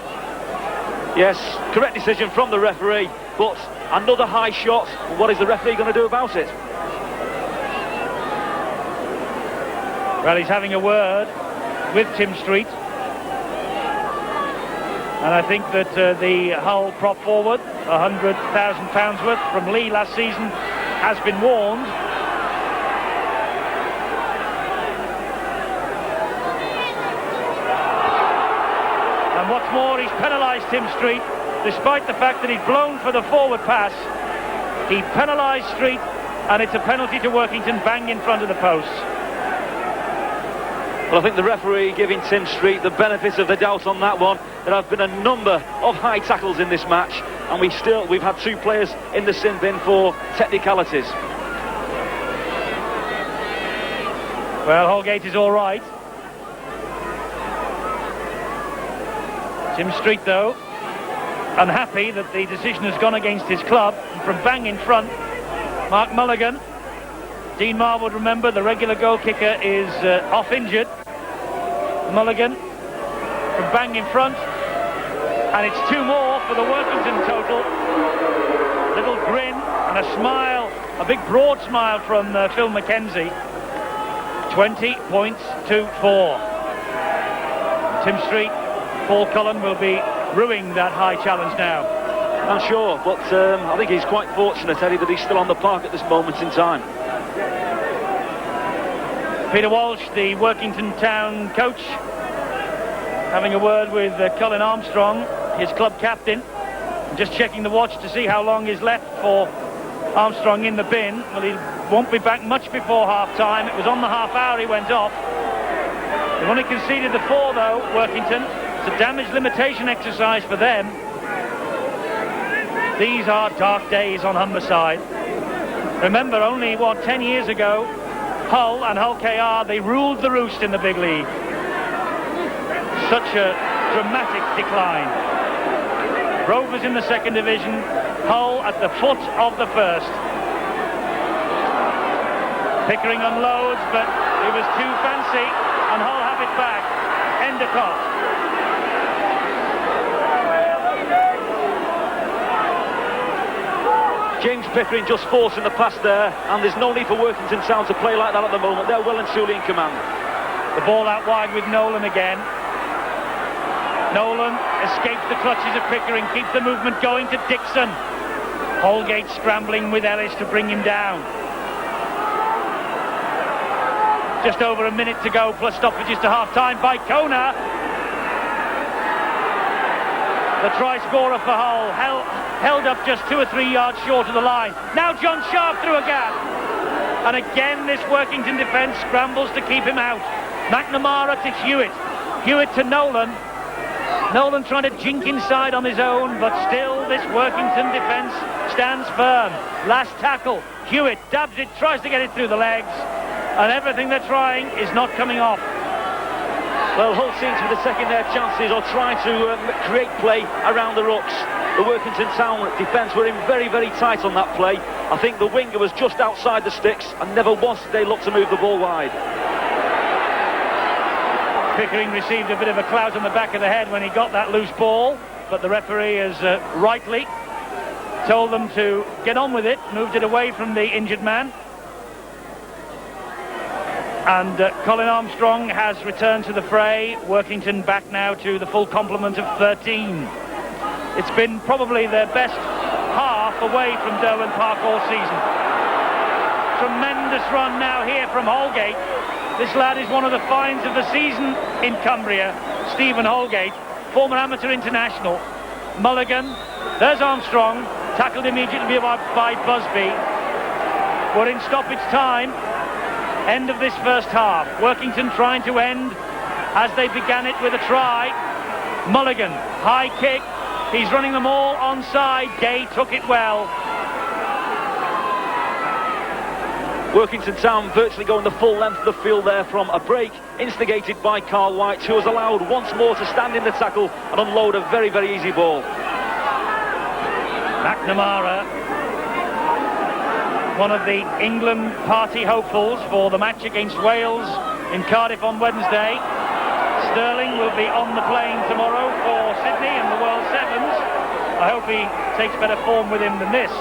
Yes, correct decision from the referee, but another high shot. What is the referee going to do about it? Well, he's having a word with Tim Street. And I think that the Hull prop forward, £100,000 worth from Lee last season, has been warned. And what's more, he's penalised Tim Street, despite the fact that he's blown for the forward pass. He penalised Street, and it's a penalty to Workington, bang in front of the posts. Well, I think the referee giving Tim Street the benefit of the doubt on that one. There have been a number of high tackles in this match, and we've had 2 players in the sin bin for technicalities. Well, Holgate is all right. Tim Street, though, unhappy that the decision has gone against his club. And from bang in front, Mark Mulligan. Dean Marwood, remember, the regular goal kicker is off injured. Mulligan from bang in front, and it's 2 more for the Workington total. Little grin and a smile, a big broad smile from Phil Mackenzie. 20 points to 4. Tim Street, Paul Cullen will be ruining that high challenge now. I'm sure, but I think he's quite fortunate, Eddie, that he's still on the park at this moment in time. Peter Walsh, the Workington Town coach, having a word with Colin Armstrong, his club captain, just checking the watch to see how long is left for Armstrong in the bin. Well, he won't be back much before half-time. It was on the half-hour he went off. They've only conceded the 4, though, Workington. It's a damage limitation exercise for them. These are dark days on Humberside. Remember, only, 10 years ago, Hull and Hull KR, they ruled the roost in the big league. Such a dramatic decline. Rovers in the second division, Hull at the foot of the first. Pickering unloads, but it was too fancy, and Hull have it back. Endicott. James Pickering just forcing the pass there, and there's no need for Workington Town to play like that at the moment. They're well and truly in command. The ball out wide with Nolan again. Nolan escapes the clutches of Pickering, keeps the movement going to Dixon. Holgate scrambling with Ellis to bring him down. Just over a minute to go, plus stoppages to half-time by Kona. The try scorer for Hull held up just 2 or 3 yards short of the line. Now John Sharp through a gap. And again this Workington defence scrambles to keep him out. McNamara to Hewitt. Hewitt to Nolan. Nolan trying to jink inside on his own, but still this Workington defence stands firm. Last tackle. Hewitt dabs it, tries to get it through the legs, and everything they're trying is not coming off. Well, Hull seems to be taking their chances or trying to create play around the rucks. The Workington Town defence were in very, very tight on that play. I think the winger was just outside the sticks, and never once did they look to move the ball wide. Pickering received a bit of a clout on the back of the head when he got that loose ball, but the referee has rightly told them to get on with it, moved it away from the injured man. And Colin Armstrong has returned to the fray. Workington back now to the full complement of 13. It's been probably their best half away from Derwent Park all season. Tremendous run now here from Holgate. This lad is one of the finds of the season in Cumbria, Stephen Holgate, former amateur international. Mulligan, there's Armstrong, tackled immediately by Busby. We're in stoppage time, end of this first half. Workington trying to end as they began it with a try. Mulligan, high kick, he's running them all onside. Gay took it well. Workington Town virtually going the full length of the field there from a break instigated by Carl White, who was allowed once more to stand in the tackle and unload a very, very easy ball. McNamara, one of the England party hopefuls for the match against Wales in Cardiff on Wednesday. Sterling will be on the plane tomorrow for Sydney and the World Sevens. I hope he takes better form with him than this.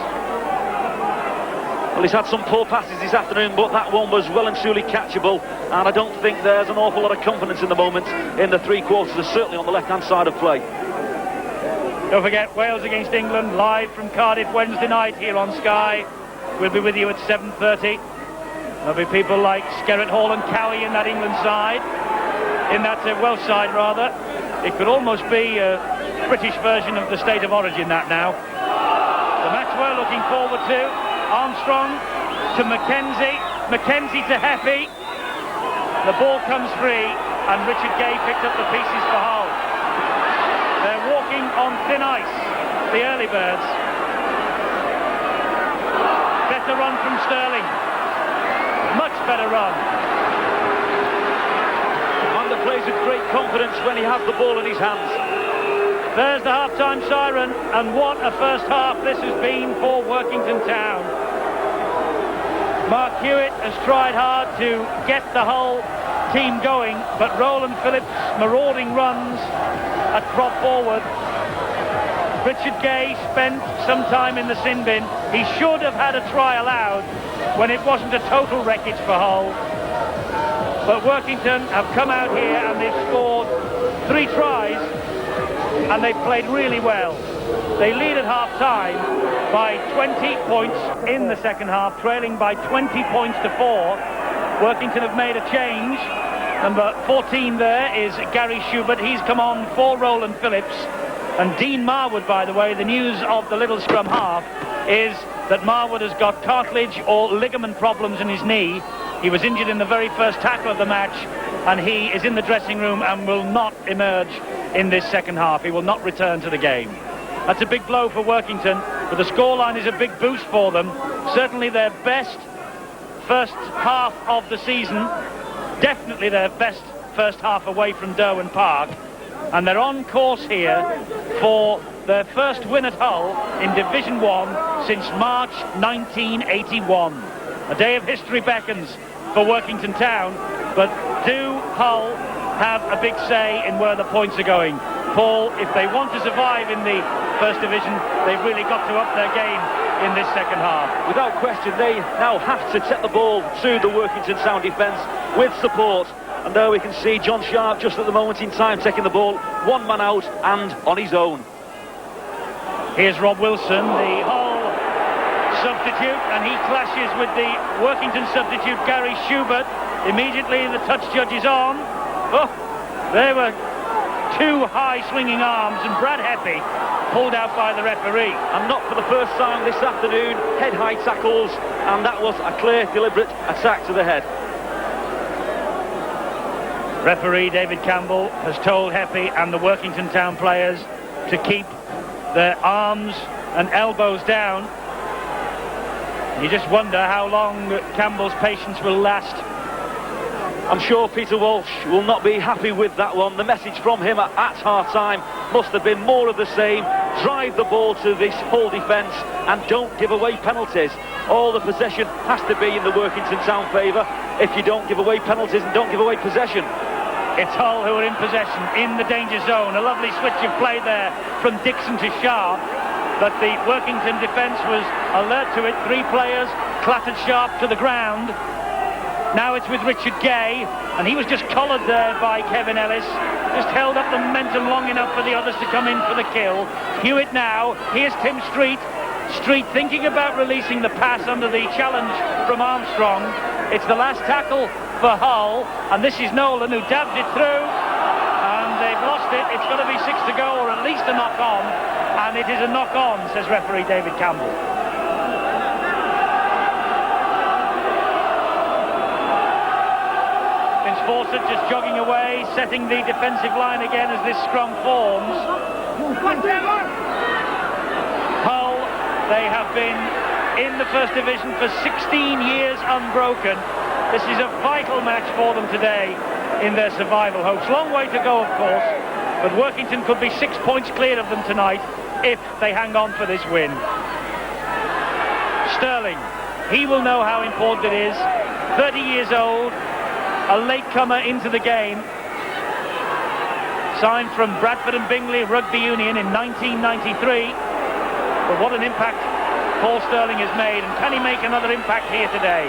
Well, he's had some poor passes this afternoon, but that one was well and truly catchable, and I don't think there's an awful lot of confidence in the moment in the three quarters, certainly on the left-hand side of play. Don't forget, Wales against England, live from Cardiff Wednesday night here on Sky. We'll be with you at 7:30. There'll be people like Skerritt Hall and Cowie in that England side, in that Welsh side rather. It could almost be a British version of the State of Origin, that now. The match we're looking forward to. Armstrong to Mackenzie, Mackenzie to Heffy. The ball comes free, and Richard Gay picked up the pieces for Hull. They're walking on thin ice, the early birds. Better run from Sterling. Much better run. And plays with great confidence when he has the ball in his hands. There's the half-time siren, and what a first half this has been for Workington Town. Mark Hewitt has tried hard to get the Hull team going, but Roland Phillips' marauding runs at prop forward. Richard Gay spent some time in the sin bin. He should have had a try allowed when it wasn't a total wreckage for Hull. But Workington have come out here and they've scored 3 tries, and they've played really well. They lead at half-time by 20 points in the second half, trailing by 20 points to 4. Workington have made a change. Number 14 there is Gary Schubert. He's come on for Roland Phillips. And Dean Marwood, by the way, the news of the little scrum half is that Marwood has got cartilage or ligament problems in his knee. He was injured in the very first tackle of the match, and he is in the dressing room and will not emerge in this second half. He will not return to the game. That's a big blow for Workington. but the scoreline is a big boost for them. Certainly their best first half of the season, definitely their best first half away from Derwent Park, and they're on course here for their first win at Hull in Division 1 since March 1981. A day of history beckons for Workington Town, but do Hull have a big say in where the points are going? Paul, if they want to survive in the First Division, they've really got to up their game in this second half. Without question, they now have to set the ball to the Workington Town defence with support. And there we can see John Sharp just at the moment in time taking the ball, one man out and on his own. Here's Rob Wilson, the Hull substitute, and he clashes with the Workington substitute Gary Schubert. Immediately the touch judge is on. Oh, there were two high swinging arms, and Brad Heppy pulled out by the referee. And not for the first time this afternoon, head high tackles, and that was a clear, deliberate attack to the head. Referee David Campbell has told Heppy and the Workington Town players to keep their arms and elbows down. You just wonder how long Campbell's patience will last. I'm sure Peter Walsh will not be happy with that one. The message from him at half-time must have been more of the same. Drive the ball to this Hull defence and don't give away penalties. All the possession has to be in the Workington Town favour if you don't give away penalties and don't give away possession. It's Hull who are in possession, in the danger zone. A lovely switch of play there from Dixon to Sharp, but the Workington defence was alert to it. Three players clattered Sharp to the ground. Now it's with Richard Gay, and he was just collared there by Kevin Ellis. Just held up the momentum long enough for the others to come in for the kill. Hewitt now, here's Tim Street. Street thinking about releasing the pass under the challenge from Armstrong. It's the last tackle for Hull, and this is Nolan who dabbed it through, and they've lost it. It's going to be 6 to go, or at least a knock-on, and it is a knock-on, says referee David Campbell. Fawcett just jogging away, setting the defensive line again as this scrum forms. Hull, they have been in the First Division for 16 years unbroken. This is a vital match for them today in their survival hopes. Long way to go, of course, but Workington could be 6 points clear of them tonight if they hang on for this win. Sterling, he will know how important it is. 30 years old, a latecomer into the game, signed from Bradford and Bingley Rugby Union in 1993. But what an impact Paul Sterling has made, and can he make another impact here today?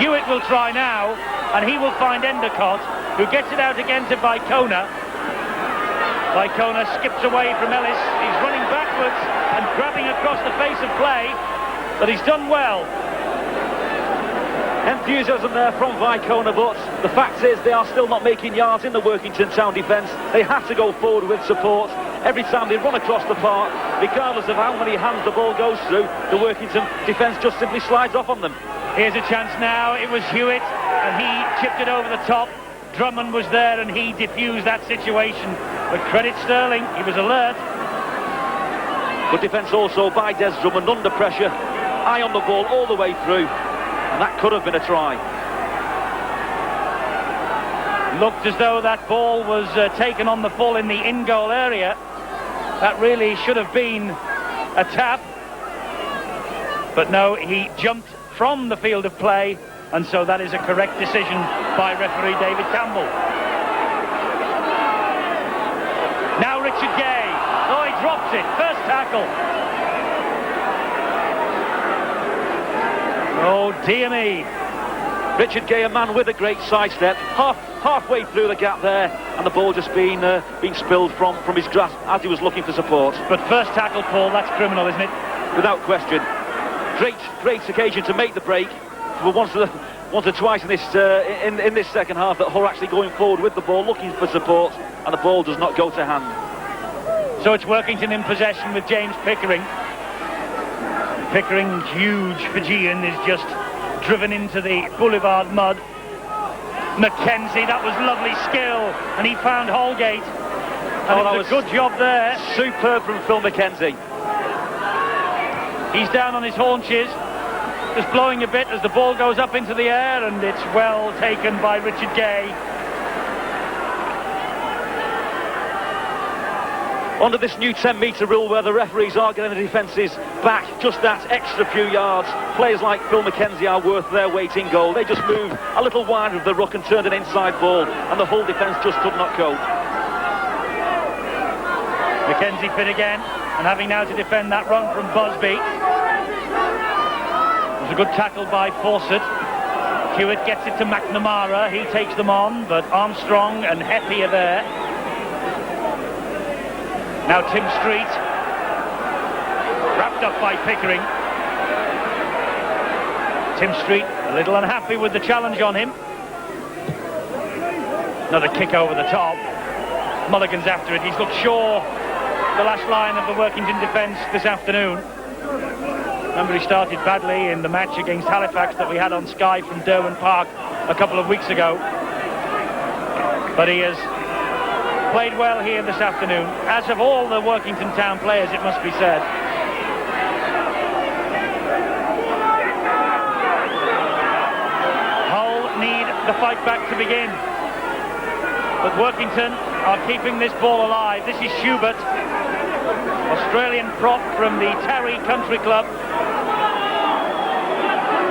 Hewitt will try now, and he will find Endicott, who gets it out again to Vicona. Vicona skips away from Ellis. He's running backwards and grabbing across the face of play, but he's done well. Enthusiasm there from Vicona, but the fact is they are still not making yards in the Workington Town defence. They have to go forward with support. Every time they run across the park, regardless of how many hands the ball goes through, the Workington defence just simply slides off on them. Here's a chance now. It was Hewitt, and he chipped it over the top. Drummond was there, and he diffused that situation. But credit Sterling, he was alert. Good defence also by Des Drummond, under pressure, eye on the ball all the way through. And that could have been a try. Looked as though that ball was taken on the full in the in-goal area. That really should have been a tap. But no, he jumped from the field of play, and so that is a correct decision by referee David Campbell. Now Richard Gay. Oh, he drops it. First tackle. Oh, dear me. Richard Gay, a man with a great sidestep, halfway through the gap there, and the ball just being spilled from his grasp as he was looking for support. But first tackle, Paul, that's criminal, isn't it? Without question. Great occasion to make the break. For once or twice in this second half that Hull actually going forward with the ball, looking for support, and the ball does not go to hand. So it's Workington in possession with James Pickering. Pickering, huge Fijian, is just driven into the boulevard mud. Mackenzie, that was lovely skill, and he found Holgate. And that was a good job there. Superb from Phil Mackenzie. He's down on his haunches, just blowing a bit as the ball goes up into the air, and it's well taken by Richard Gay. Under this new 10-metre rule where the referees are getting the defences back just that extra few yards, players like Phil McKenzie are worth their weight in gold. They just moved a little wider of the ruck and turned an inside ball, and the whole defence just could not cope. McKenzie fit again, and having now to defend that run from Busby. It was a good tackle by Fawcett. Hewitt gets it to McNamara. He takes them on, but Armstrong and Heppy are there. Now Tim Street, wrapped up by Pickering. Tim Street a little unhappy with the challenge on him. Another kick over the top. Mulligan's after it. He's looked sure, the last line of the Workington defence this afternoon. Remember, he started badly in the match against Halifax that we had on Sky from Derwent Park a couple of weeks ago. But he has played well here this afternoon, as have all the Workington Town players, it must be said. Hull need the fight back to begin, but Workington are keeping this ball alive. This is Schubert, Australian prop from the Tarry Country Club.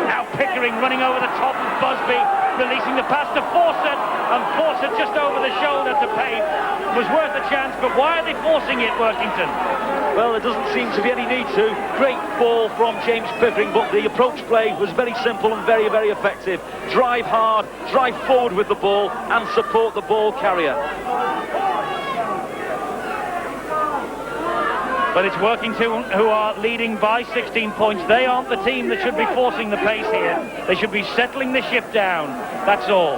Now Pickering running over the top of Busby, releasing the pass to Fawcett, and Fawcett just over the shoulder to Pave. Was worth a chance, but why are they forcing it, Workington? Well, there doesn't seem to be any need to. Great ball from James Pickering, but the approach play was very simple and very, very effective. Drive hard, drive forward with the ball, and support the ball carrier. But it's Workington who are leading by 16 points. They aren't the team that should be forcing the pace here. They should be settling the ship down. That's all.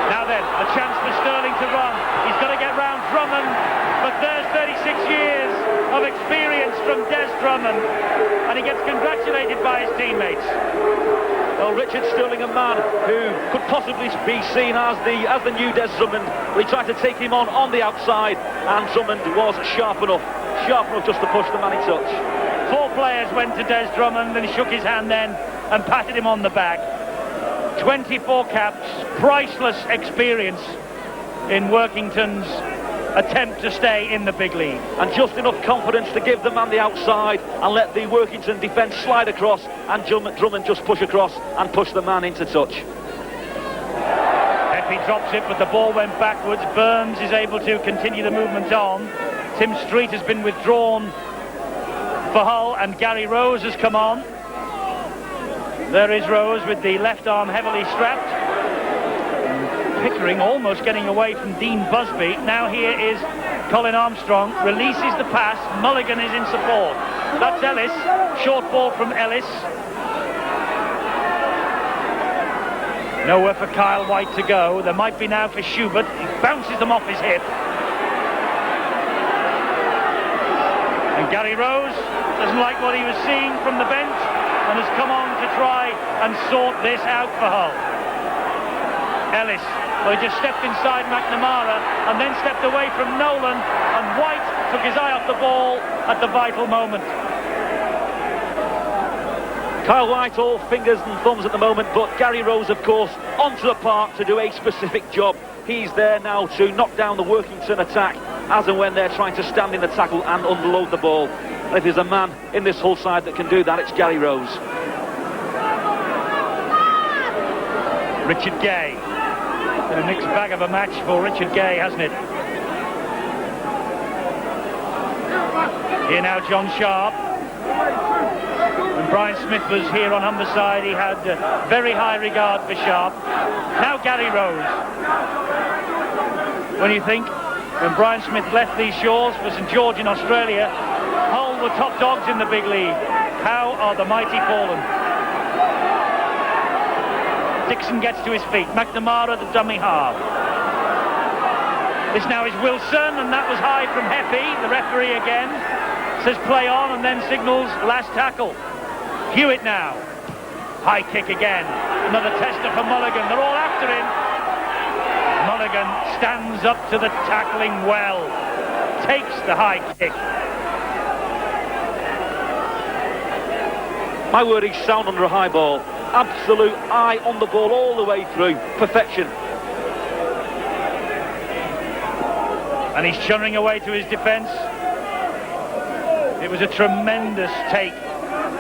Now then, a chance for Sterling to run. He's got to get round Drummond, but there's 36 years of experience from Des Drummond, and he gets congratulated by his teammates. Well, Richard Sterling, a man who could possibly be seen as the new Des Drummond. He tried to take him on the outside, and Drummond was sharp enough just to push the man in touch. 4 players went to Des Drummond, and he shook his hand then and patted him on the back. 24 caps, priceless experience in Workington's attempt to stay in the big league. And just enough confidence to give the man the outside and let the Workington defence slide across, and Drummond just push across and push the man into touch. Heppy drops it, but the ball went backwards. Burns is able to continue the movement on. Tim Street has been withdrawn for Hull, and Gary Rose has come on. There is Rose with the left arm heavily strapped. Pickering almost getting away from Dean Busby. Now here is Colin Armstrong, releases the pass. Mulligan is in support. That's Ellis. Short ball from Ellis. Nowhere for Kyle White to go. There might be now for Schubert. He bounces them off his hip. And Gary Rose doesn't like what he was seeing from the bench and has come on to try and sort this out for Hull. Ellis, well, he just stepped inside McNamara and then stepped away from Nolan, and White took his eye off the ball at the vital moment. Kyle White all fingers and thumbs at the moment, but Gary Rose, of course, onto the park to do a specific job. He's there now to knock down the Workington attack as and when they're trying to stand in the tackle and unload the ball. And if there's a man in this Hull side that can do that, it's Gary Rose. Richard Gay. Been a mixed bag of a match for Richard Gay, hasn't it? Here now John Sharp. When Brian Smith was here on Humberside, he had very high regard for Sharp. Now Gary Rose. When you think, when Brian Smith left these shores for St George in Australia, Hull were top dogs in the big league. How are the mighty fallen? Dixon gets to his feet. McNamara, the dummy half. This now is Wilson, and that was high from Heppy. The referee again says play on and then signals last tackle. Hewitt now. High kick again. Another tester for Mulligan. They're all after him. Mulligan stands up to the tackling well. takes the high kick. My word, he's sound under a high ball. Absolute eye on the ball all the way through. Perfection. And he's churning away to his defence. It was a tremendous take.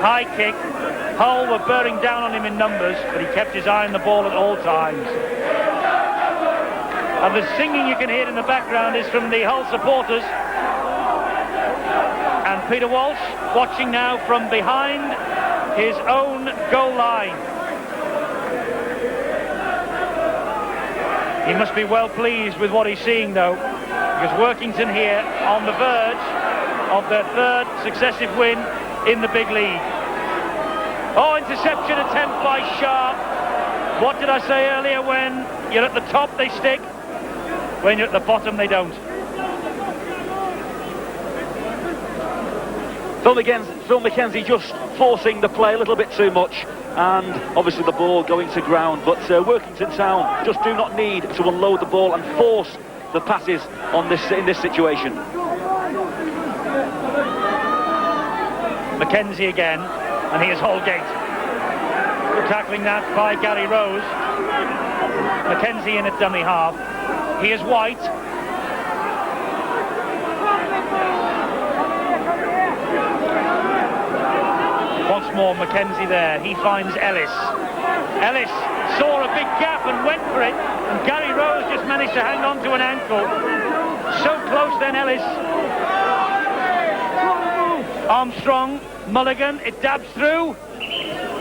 High kick. Hull were bearing down on him in numbers, but he kept his eye on the ball at all times. And the singing you can hear in the background is from the Hull supporters. And Peter Walsh watching now from behind his own goal line. He must be well pleased with what he's seeing though, because Workington here on the verge of their third successive win in the big league. Oh, interception attempt by Sharp. What did I say earlier? When you're at the top they stick, when you're at the bottom they don't. Phil McKenzie just forcing the play a little bit too much, and obviously the ball going to ground, but Workington Town just do not need to unload the ball and force the passes on in this situation. McKenzie again, and here's Holgate. Good tackling that by Gary Rose. McKenzie in at dummy half. Here's White. Once more McKenzie there. He finds Ellis. Ellis saw a big gap and went for it, and Gary Rose just managed to hang on to an ankle. So close then, Ellis. Armstrong, Mulligan, it dabs through,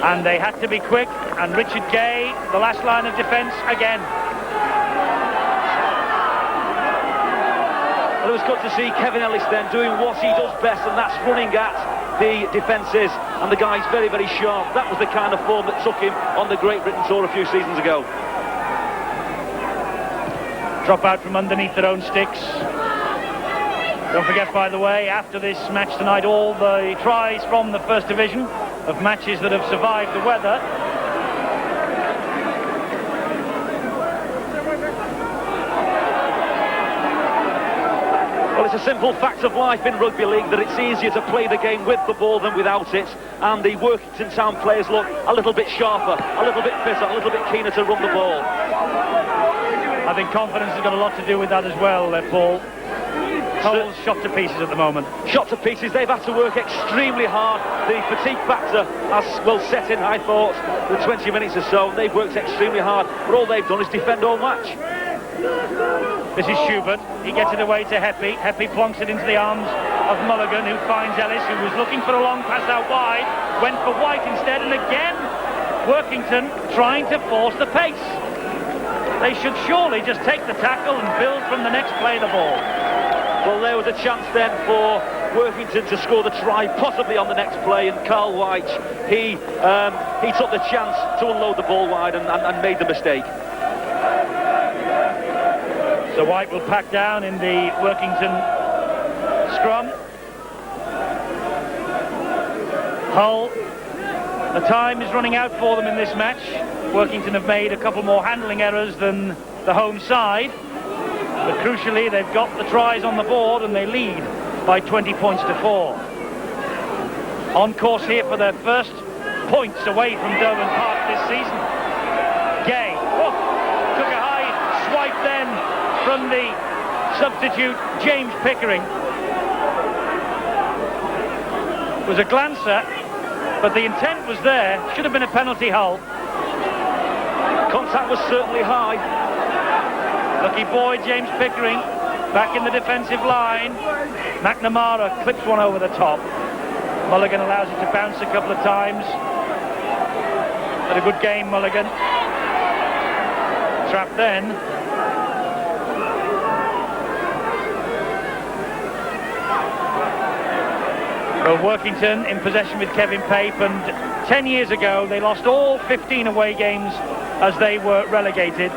and they had to be quick, and Richard Gay, the last line of defence again. Well, it was good to see Kevin Ellis then doing what he does best, and that's running at the defences, and the guy's very, very sharp. That was the kind of form that took him on the Great Britain Tour a few seasons ago. Drop out from underneath their own sticks. Don't forget, by the way, after this match tonight, all the tries from the First Division of matches that have survived the weather. Well, it's a simple fact of life in rugby league that it's easier to play the game with the ball than without it, and the Workington Town players look a little bit sharper, a little bit fitter, a little bit keener to run the ball. I think confidence has got a lot to do with that as well, Paul. Hull's shot to pieces at the moment. Shot to pieces. They've had to work extremely hard. The fatigue factor has well set in, I thought, the 20 minutes or so. They've worked extremely hard, but all they've done is defend all match. This is Schubert. He gets it away to Heppy. Heppy plonks it into the arms of Mulligan, who finds Ellis, who was looking for a long pass out wide. Went for White instead, and again Workington trying to force the pace. They should surely just take the tackle and build from the next play the ball. Well, there was a chance then for Workington to score the try, possibly on the next play, and Carl White, he took the chance to unload the ball wide and made the mistake. So White will pack down in the Workington scrum. Hull, the time is running out for them in this match. Workington have made a couple more handling errors than the home side. But crucially, they've got the tries on the board and they lead by 20 points to 4. On course here for their first points away from Durban Park this season. Gay took a high swipe then from the substitute James Pickering. It was a glancer, but the intent was there. Should have been a penalty, Hull. Contact was certainly high. Lucky boy, James Pickering, back in the defensive line. McNamara clips one over the top. Mulligan allows it to bounce a couple of times. Had a good game, Mulligan. Trap then. Well, Workington in possession with Kevin Pape, and 10 years ago they lost all 15 away games as they were relegated,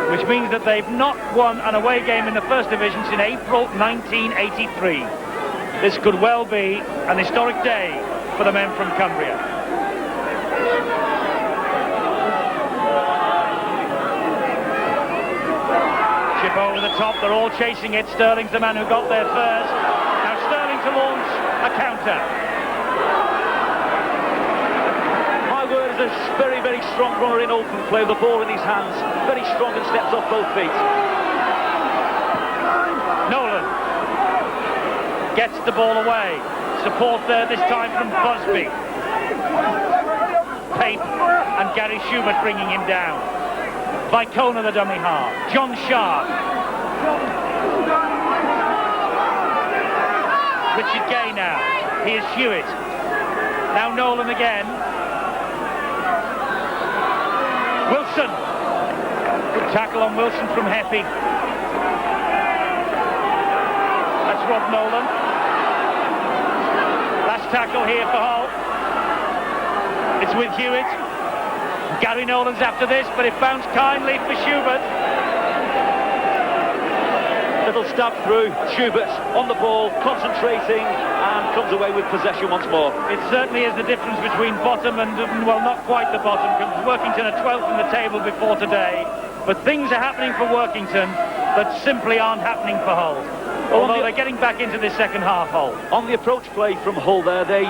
which means that they've not won an away game in the First Division since April 1983. This could well be an historic day for the men from Cumbria. Chip over the top, they're all chasing it. Sterling's the man who got there first. Now Sterling to launch a counter. My word, is a very, very strong runner in open play with the ball in his hands. Very strong and steps off both feet. Nolan gets the ball away. Support there this time from Busby. Pape and Gary Schubert bringing him down. Vicona the dummy half. John Sharp. Richard Gay now. Here's Hewitt. Now Nolan again. Wilson. Good tackle on Wilson from Heffy. That's Rob Nolan. Last tackle here for Hull. It's with Hewitt. Gary Nolan's after this, but it bounced kindly for Schubert. Little stab through. Schubert on the ball, concentrating, and comes away with possession once more. It certainly is the difference between bottom and, well, not quite the bottom, because Workington are 12th in the table before today. But things are happening for Workington that simply aren't happening for Hull. Although they're getting back into this second half, Hull. On the approach play from Hull there, they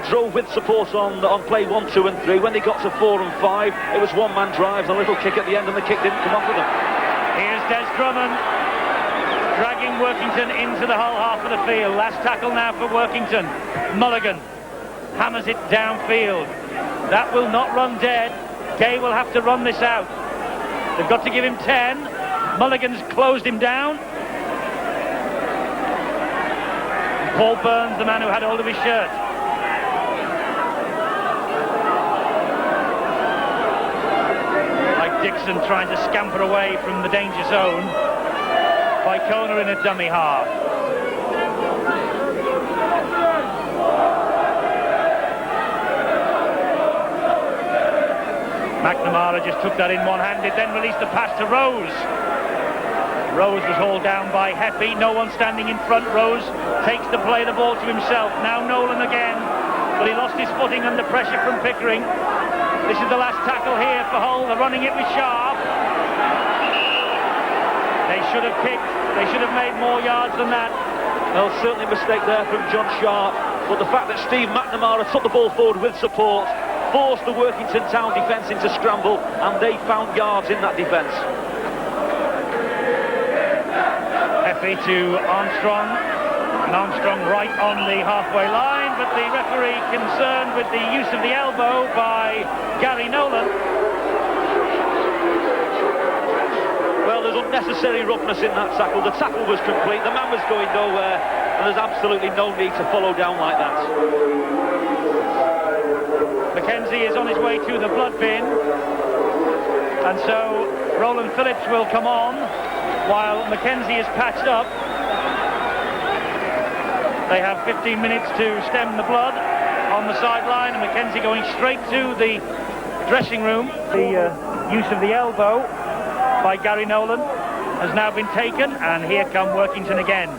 drove with support on play 1, 2 and 3. When they got to 4 and 5, it was one-man drives, a little kick at the end, and the kick didn't come off with them. Here's Des Drummond, dragging Workington into the Hull half of the field. Last tackle now for Workington. Mulligan hammers it downfield. That will not run dead. Gay will have to run this out. They've got to give him 10. Mulligan's closed him down. Paul Burns, the man who had hold of his shirt. Mike Dixon trying to scamper away from the danger zone. Vicona in a dummy half. McNamara just took that in one-handed, then released the pass to Rose. Rose was hauled down by Heffy. No one standing in front. Rose takes the ball to himself. Now Nolan again, but he lost his footing under pressure from Pickering. This is the last tackle here for Hull. They're running it with Sharp. They should have kicked. They should have made more yards than that. Well, certainly a mistake there from John Sharp, but the fact that Steve McNamara took the ball forward with support forced the Workington Town defence into scramble, and they found yards in that defence. Heffy to Armstrong, and Armstrong right on the halfway line, but the referee concerned with the use of the elbow by Gary Nolan. Well, there's unnecessary roughness in that tackle. The tackle was complete, the man was going nowhere, and there's absolutely no need to follow down like that. Mackenzie is on his way to the blood bin, and so Roland Phillips will come on while Mackenzie is patched up. They have 15 minutes to stem the blood on the sideline, and Mackenzie going straight to the dressing room. The use of the elbow by Gary Nolan has now been taken, and here come Workington again.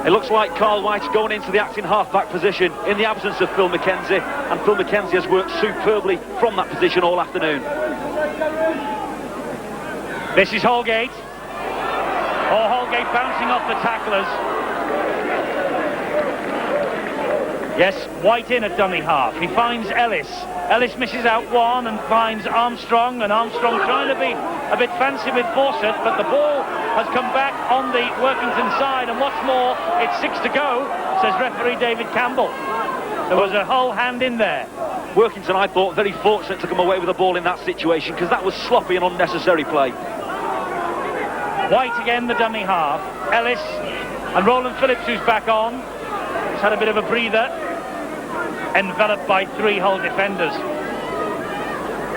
It looks like Carl White's going into the acting half-back position in the absence of Phil Mackenzie, and Phil Mackenzie has worked superbly from that position all afternoon. This is Holgate. Oh, Holgate bouncing off the tacklers. Yes, White in at dummy half. He finds Ellis. Ellis misses out one and finds Armstrong, and Armstrong trying to be a bit fancy with Fawcett, but the ball has come back on the Workington side, and what's more, it's 6 to go, says referee David Campbell. There was a whole hand in there. Workington, I thought, very fortunate to come away with the ball in that situation, because that was sloppy and unnecessary play. White again, the dummy half. Ellis and Roland Phillips, who's back on. He's had a bit of a breather. Enveloped by 3 Hull defenders.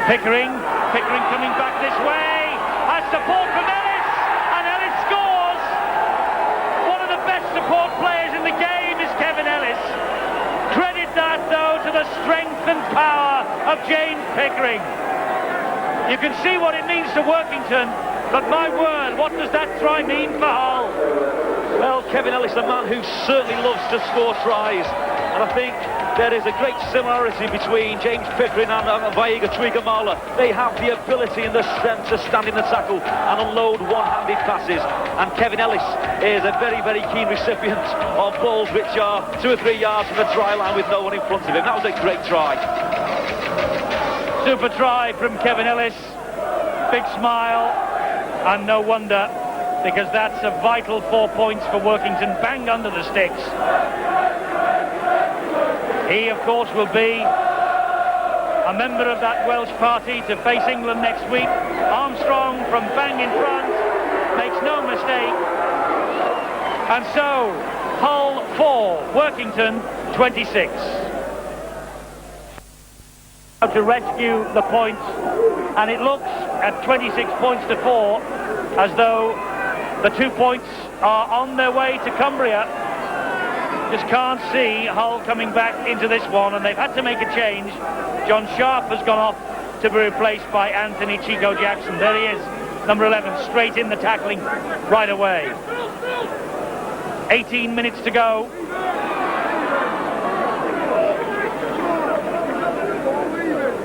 Pickering coming back this way. Has support from Ellis, and Ellis scores. One of the best support players in the game is Kevin Ellis. Credit that, though, to the strength and power of James Pickering. You can see what it means to Workington, but my word, what does that try mean for Hull? Well, Kevin Ellis, the man who certainly loves to score tries, and I think there is a great similarity between James Pickering and Vaiga Tuigamala. They have the ability and the strength to stand in the tackle and unload one-handed passes. And Kevin Ellis is a very, very keen recipient of balls which are 2 or 3 yards from the try line with no one in front of him. That was a great try. Super try from Kevin Ellis. Big smile, and no wonder, because that's a vital 4 points for Workington, bang under the sticks. He, of course, will be a member of that Welsh party to face England next week. Armstrong from bang in front, makes no mistake. And so, Hull 4, Workington 26. To rescue the points, and it looks at 26 points to 4 as though the 2 points are on their way to Cumbria. Just can't see Hull coming back into this one, and they've had to make a change. John Sharp has gone off to be replaced by Anthony Chico Jackson. There he is, number 11, straight in the tackling right away. 18 minutes to go.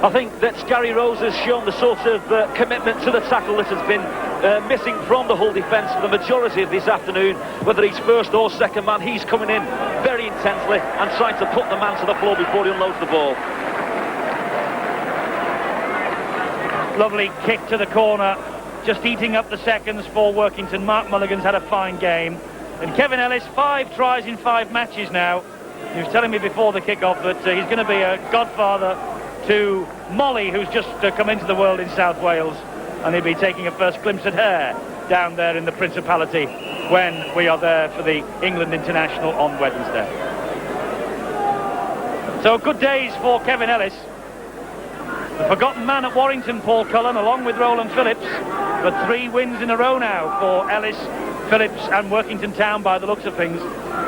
I think that Gary Rose has shown the sort of commitment to the tackle that has been missing from the Hull defence for the majority of this afternoon. Whether he's first or second man, he's coming in very intensely and trying to put the man to the floor before he unloads the ball. Lovely kick to the corner, just eating up the seconds for Workington. Mark Mulligan's had a fine game. And Kevin Ellis, 5 tries in 5 matches now. He was telling me before the kick-off that he's going to be a godfather to Molly, who's just come into the world in South Wales, and he'll be taking a first glimpse at her down there in the Principality when we are there for the England International on Wednesday. So good days for Kevin Ellis. The forgotten man at Warrington, Paul Cullen, along with Roland Phillips, but 3 wins in a row now for Ellis, Phillips and Workington Town by the looks of things.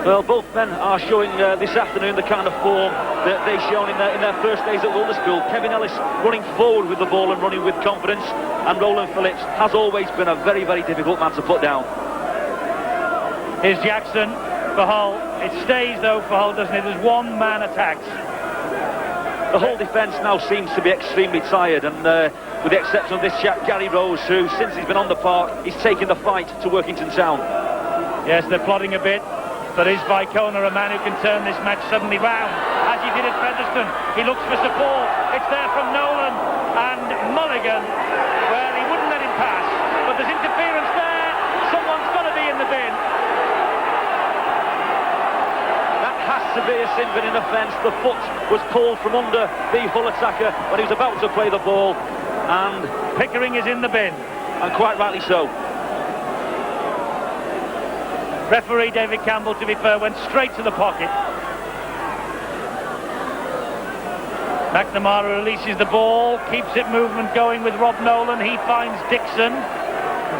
Well, both men are showing this afternoon the kind of form that they've shown in their first days at Wilderspool. Kevin Ellis running forward with the ball and running with confidence, and Roland Phillips has always been a very, very difficult man to put down. Here's Jackson for Hull. It stays though for Hull, doesn't it? There's 1 man attacks. The whole defence now seems to be extremely tired, and with the exception of this chap Gary Rose, who since he's been on the park, he's taken the fight to Workington Town. Yes, they're plodding a bit. But is Vicona a man who can turn this match suddenly round, as he did at Featherstone? He looks for support. It's there from Nolan and Mulligan. Well, he wouldn't let him pass, but there's interference there. Someone's got to be in the bin. That has to be a sin bin in offence. The foot was pulled from under the Hull attacker when he was about to play the ball, and Pickering is in the bin. And quite rightly so. Referee David Campbell, to be fair, went straight to the pocket. McNamara releases the ball, keeps it movement going with Rob Nolan. He finds Dixon.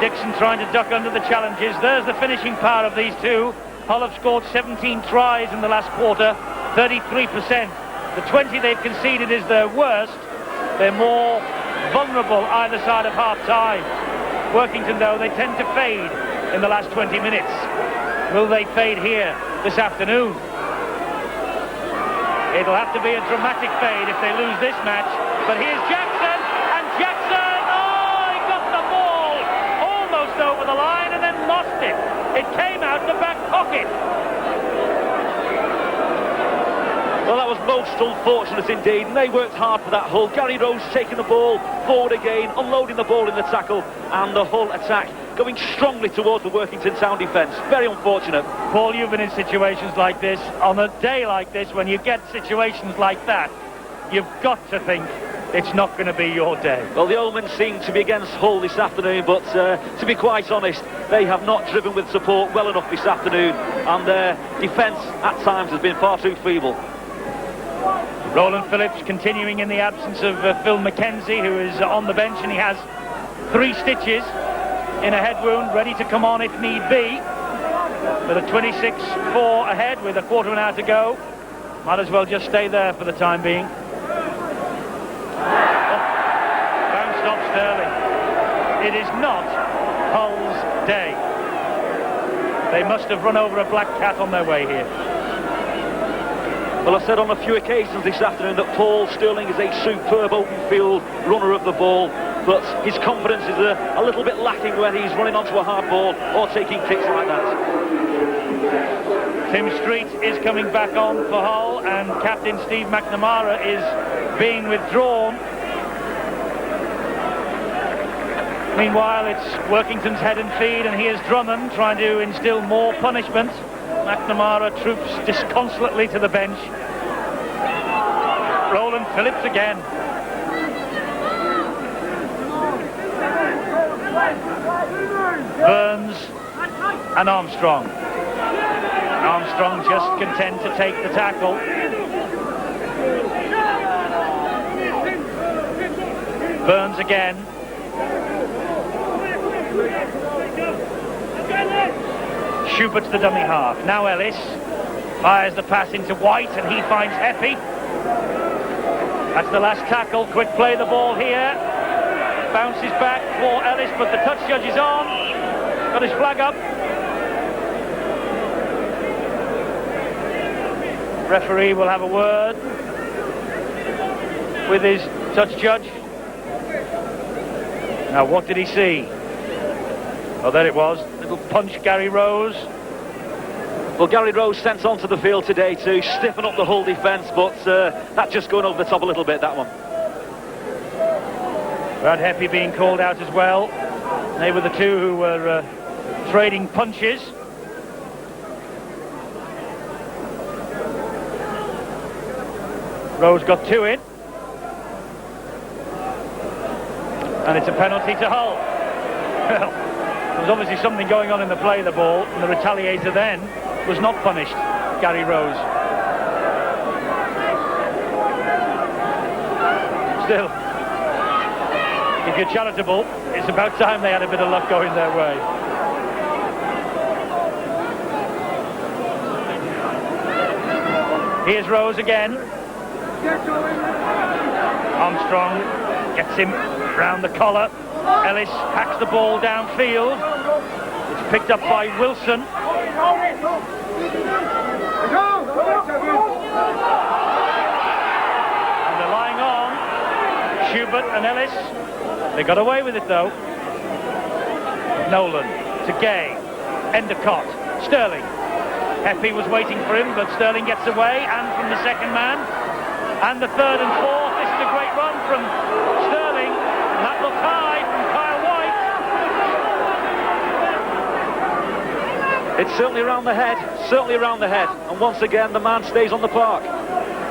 Dixon trying to duck under the challenges. There's the finishing power of these two. Hull have scored 17 tries in the last quarter, 33%. The 20 they've conceded is their worst. They're more vulnerable either side of half-time. Workington, though, they tend to fade in the last 20 minutes. Will they fade here this afternoon? It'll have to be a dramatic fade if they lose this match. But here's Jackson, and Jackson, oh, he got the ball almost over the line and then lost it. It came out the back pocket. Well, that was most unfortunate indeed, and they worked hard for that. Hull. Gary Rose taking the ball forward again, unloading the ball in the tackle, and the Hull attack going strongly towards the Workington Town defence. Very unfortunate. Paul, you've been in situations like this. On a day like this, when you get situations like that, you've got to think it's not going to be your day. Well, the omens seem to be against Hull this afternoon, but to be quite honest, they have not driven with support well enough this afternoon, and their defence at times has been far too feeble. Roland Phillips continuing in the absence of Phil McKenzie, who is on the bench, and he has 3 stitches in a head wound, ready to come on if need be. With a 26-4 ahead with a quarter of an hour to go. Might as well just stay there for the time being. Bounced off Sterling. It is not Hull's day. They must have run over a black cat on their way here. Well, I've said on a few occasions this afternoon that Paul Stirling is a superb open field runner of the ball, but his confidence is a little bit lacking when he's running onto a hard ball or taking kicks like that. Tim Street is coming back on for Hull, and Captain Steve McNamara is being withdrawn. Meanwhile, it's Workington's head and feed, and here's Drummond trying to instill more punishment. McNamara troops disconsolately to the bench. Roland Phillips again. Burns and Armstrong. Armstrong just content to take the tackle. Burns again. Schubert's the dummy half. Now Ellis fires the pass into White, and he finds Heppy. That's the last tackle. Quick play the ball here. Bounces back for Ellis, but the touch judge is on. Got his flag up. Referee will have a word with his touch judge. Now, what did he see? Oh, there it was. Little punch, Gary Rose. Well, Gary Rose sent onto the field today to stiffen up the Hull defence, but that's just going over the top a little bit, that one. Brad Heppy being called out as well. They were the two who were trading punches. Rose got two in. And it's a penalty to Hull. Well, there was obviously something going on in the play of the ball, and the retaliator then was not punished, Gary Rose. Still, if you're charitable, it's about time they had a bit of luck going their way. Here's Rose again. Armstrong gets him round the collar. Ellis hacks the ball downfield. It's picked up by Wilson. And they're lying on. Schubert and Ellis. They got away with it though. Nolan to Gay. Endicott. Sterling. Heppy was waiting for him, but Sterling gets away, and from the second man. And the third and fourth. This is a great run from Sterling. And that looked high from Kyle White. It's certainly around the head, certainly around the head. And once again, the man stays on the park.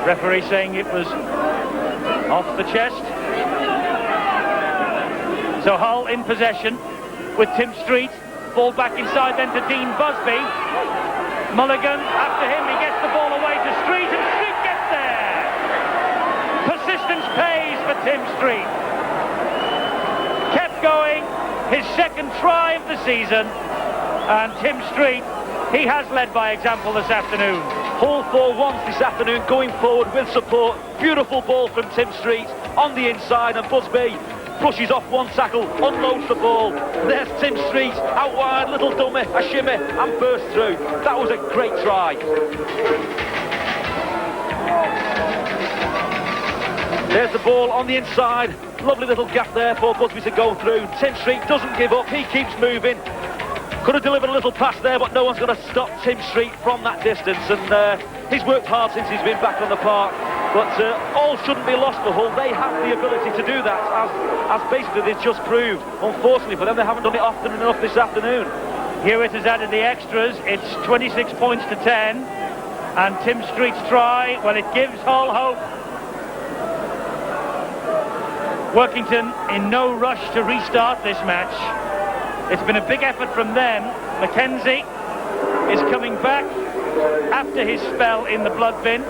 Referee saying it was off the chest. So Hull in possession with Tim Street. Ball back inside then to Dean Busby. Mulligan after him, he gets the ball away to Street, and Street gets there. Persistence pays for Tim Street. Kept going, his second try of the season, and Tim Street, he has led by example this afternoon. Hull for once this afternoon, going forward with support. Beautiful ball from Tim Street on the inside, and Busby brushes off one tackle, unloads the ball. There's Tim Street, out wide, little dummy, a shimmy, and burst through. That was a great try. There's the ball on the inside. Lovely little gap there for Busby to go through. Tim Street doesn't give up, he keeps moving. Could have delivered a little pass there, but no one's going to stop Tim Street from that distance, and he's worked hard since he's been back on the park. But all shouldn't be lost for Hull. They have the ability to do that, as basically they've just proved. Unfortunately for them, they haven't done it often enough this afternoon. Hewitt has added the extras. It's 26 points to 10. And Tim Street's try, well, it gives Hull hope. Workington in no rush to restart this match. It's been a big effort from them. Mackenzie is coming back after his spell in the blood bin.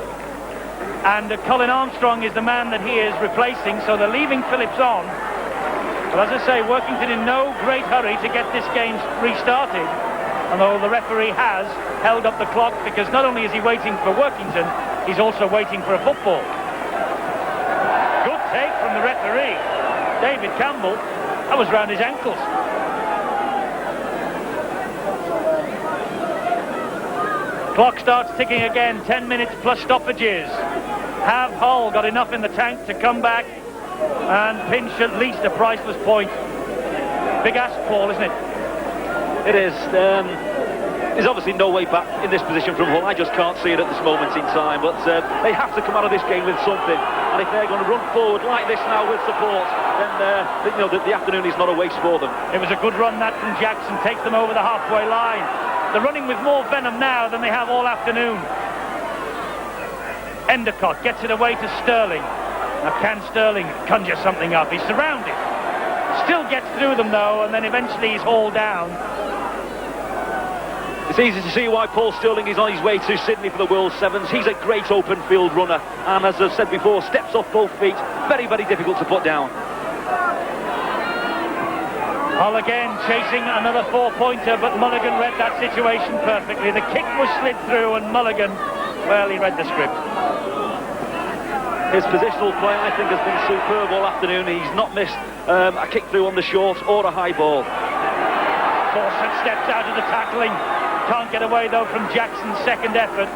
And Colin Armstrong is the man that he is replacing, so they're leaving Phillips on. But as I say, Workington in no great hurry to get this game restarted, although the referee has held up the clock, because not only is he waiting for Workington, he's also waiting for a football. Good take from the referee, David Campbell. That was round his ankles. Clock starts ticking again, 10 minutes plus stoppages. Have Hull got enough in the tank to come back and pinch at least a priceless point? Big ask, Paul, isn't it? It is. There's obviously no way back in this position from Hull. I just can't see it at this moment in time. But they have to come out of this game with something. And if they're going to run forward like this now with support, then the afternoon is not a waste for them. It was a good run that from Jackson. Takes them over the halfway line. They're running with more venom now than they have all afternoon. Endicott gets it away to Sterling. Now can Sterling conjure something up? He's surrounded. Still gets through them though, and then eventually he's hauled down. It's easy to see why Paul Sterling is on his way to Sydney for the World Sevens. He's a great open field runner, and as I've said before, steps off both feet. Very, very difficult to put down. Hull again chasing another 4-pointer, but Mulligan read that situation perfectly. The kick was slid through, and Mulligan, well, he read the script. His positional play, I think, has been superb all afternoon. He's not missed a kick through on the short or a high ball. Fawcett steps out of the tackling. Can't get away, though, from Jackson's second effort.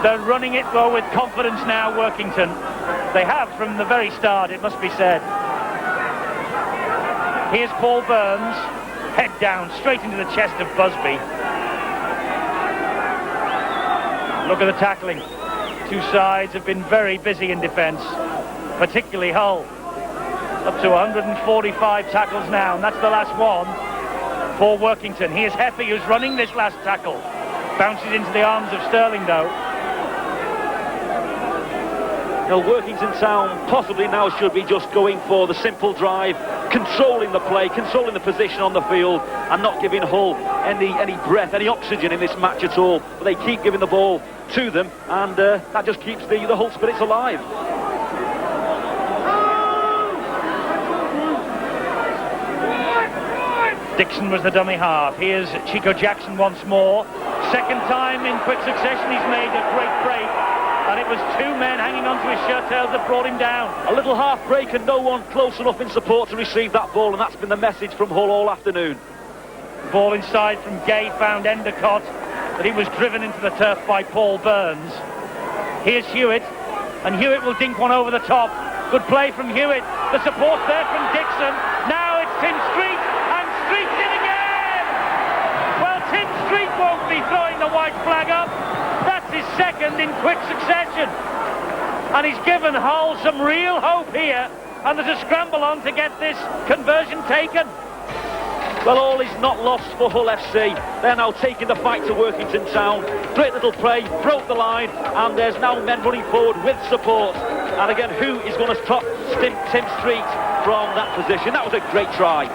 They're running it, though, with confidence now, Workington. They have from the very start, it must be said. Here's Paul Burns, head down, straight into the chest of Busby. Look at the tackling. Two sides have been very busy in defence, particularly Hull. Up to 145 tackles now, and that's the last one for Workington. Here's Heffy, who's running this last tackle. Bounces into the arms of Sterling, though. Now, Workington Town possibly now should be just going for the simple drive, controlling the play, controlling the position on the field, and not giving Hull any breath, any oxygen in this match at all. But they keep giving the ball to them, and that just keeps the Hull spirits alive. Dixon was the dummy half. Here's Chico Jackson once more. Second time in quick succession he's made a great break. And it was two men hanging onto his shirt tails that brought him down. A little half break and no one close enough in support to receive that ball, and that's been the message from Hull all afternoon. Ball inside from Gay found Endicott, but he was driven into the turf by Paul Burns. Here's Hewitt, and Hewitt will dink one over the top. Good play from Hewitt. The support there from Dixon. Now it's Tim Street, and Street's in again! Well, Tim Street won't be throwing the white flag up. That's his second in quick succession. And he's given Hull some real hope here. And there's a scramble on to get this conversion taken. Well, all is not lost for Hull FC. They're now taking the fight to Workington Town. Great little play, broke the line, and there's now men running forward with support. And again, who is going to stop Tim Street from that position? That was a great try.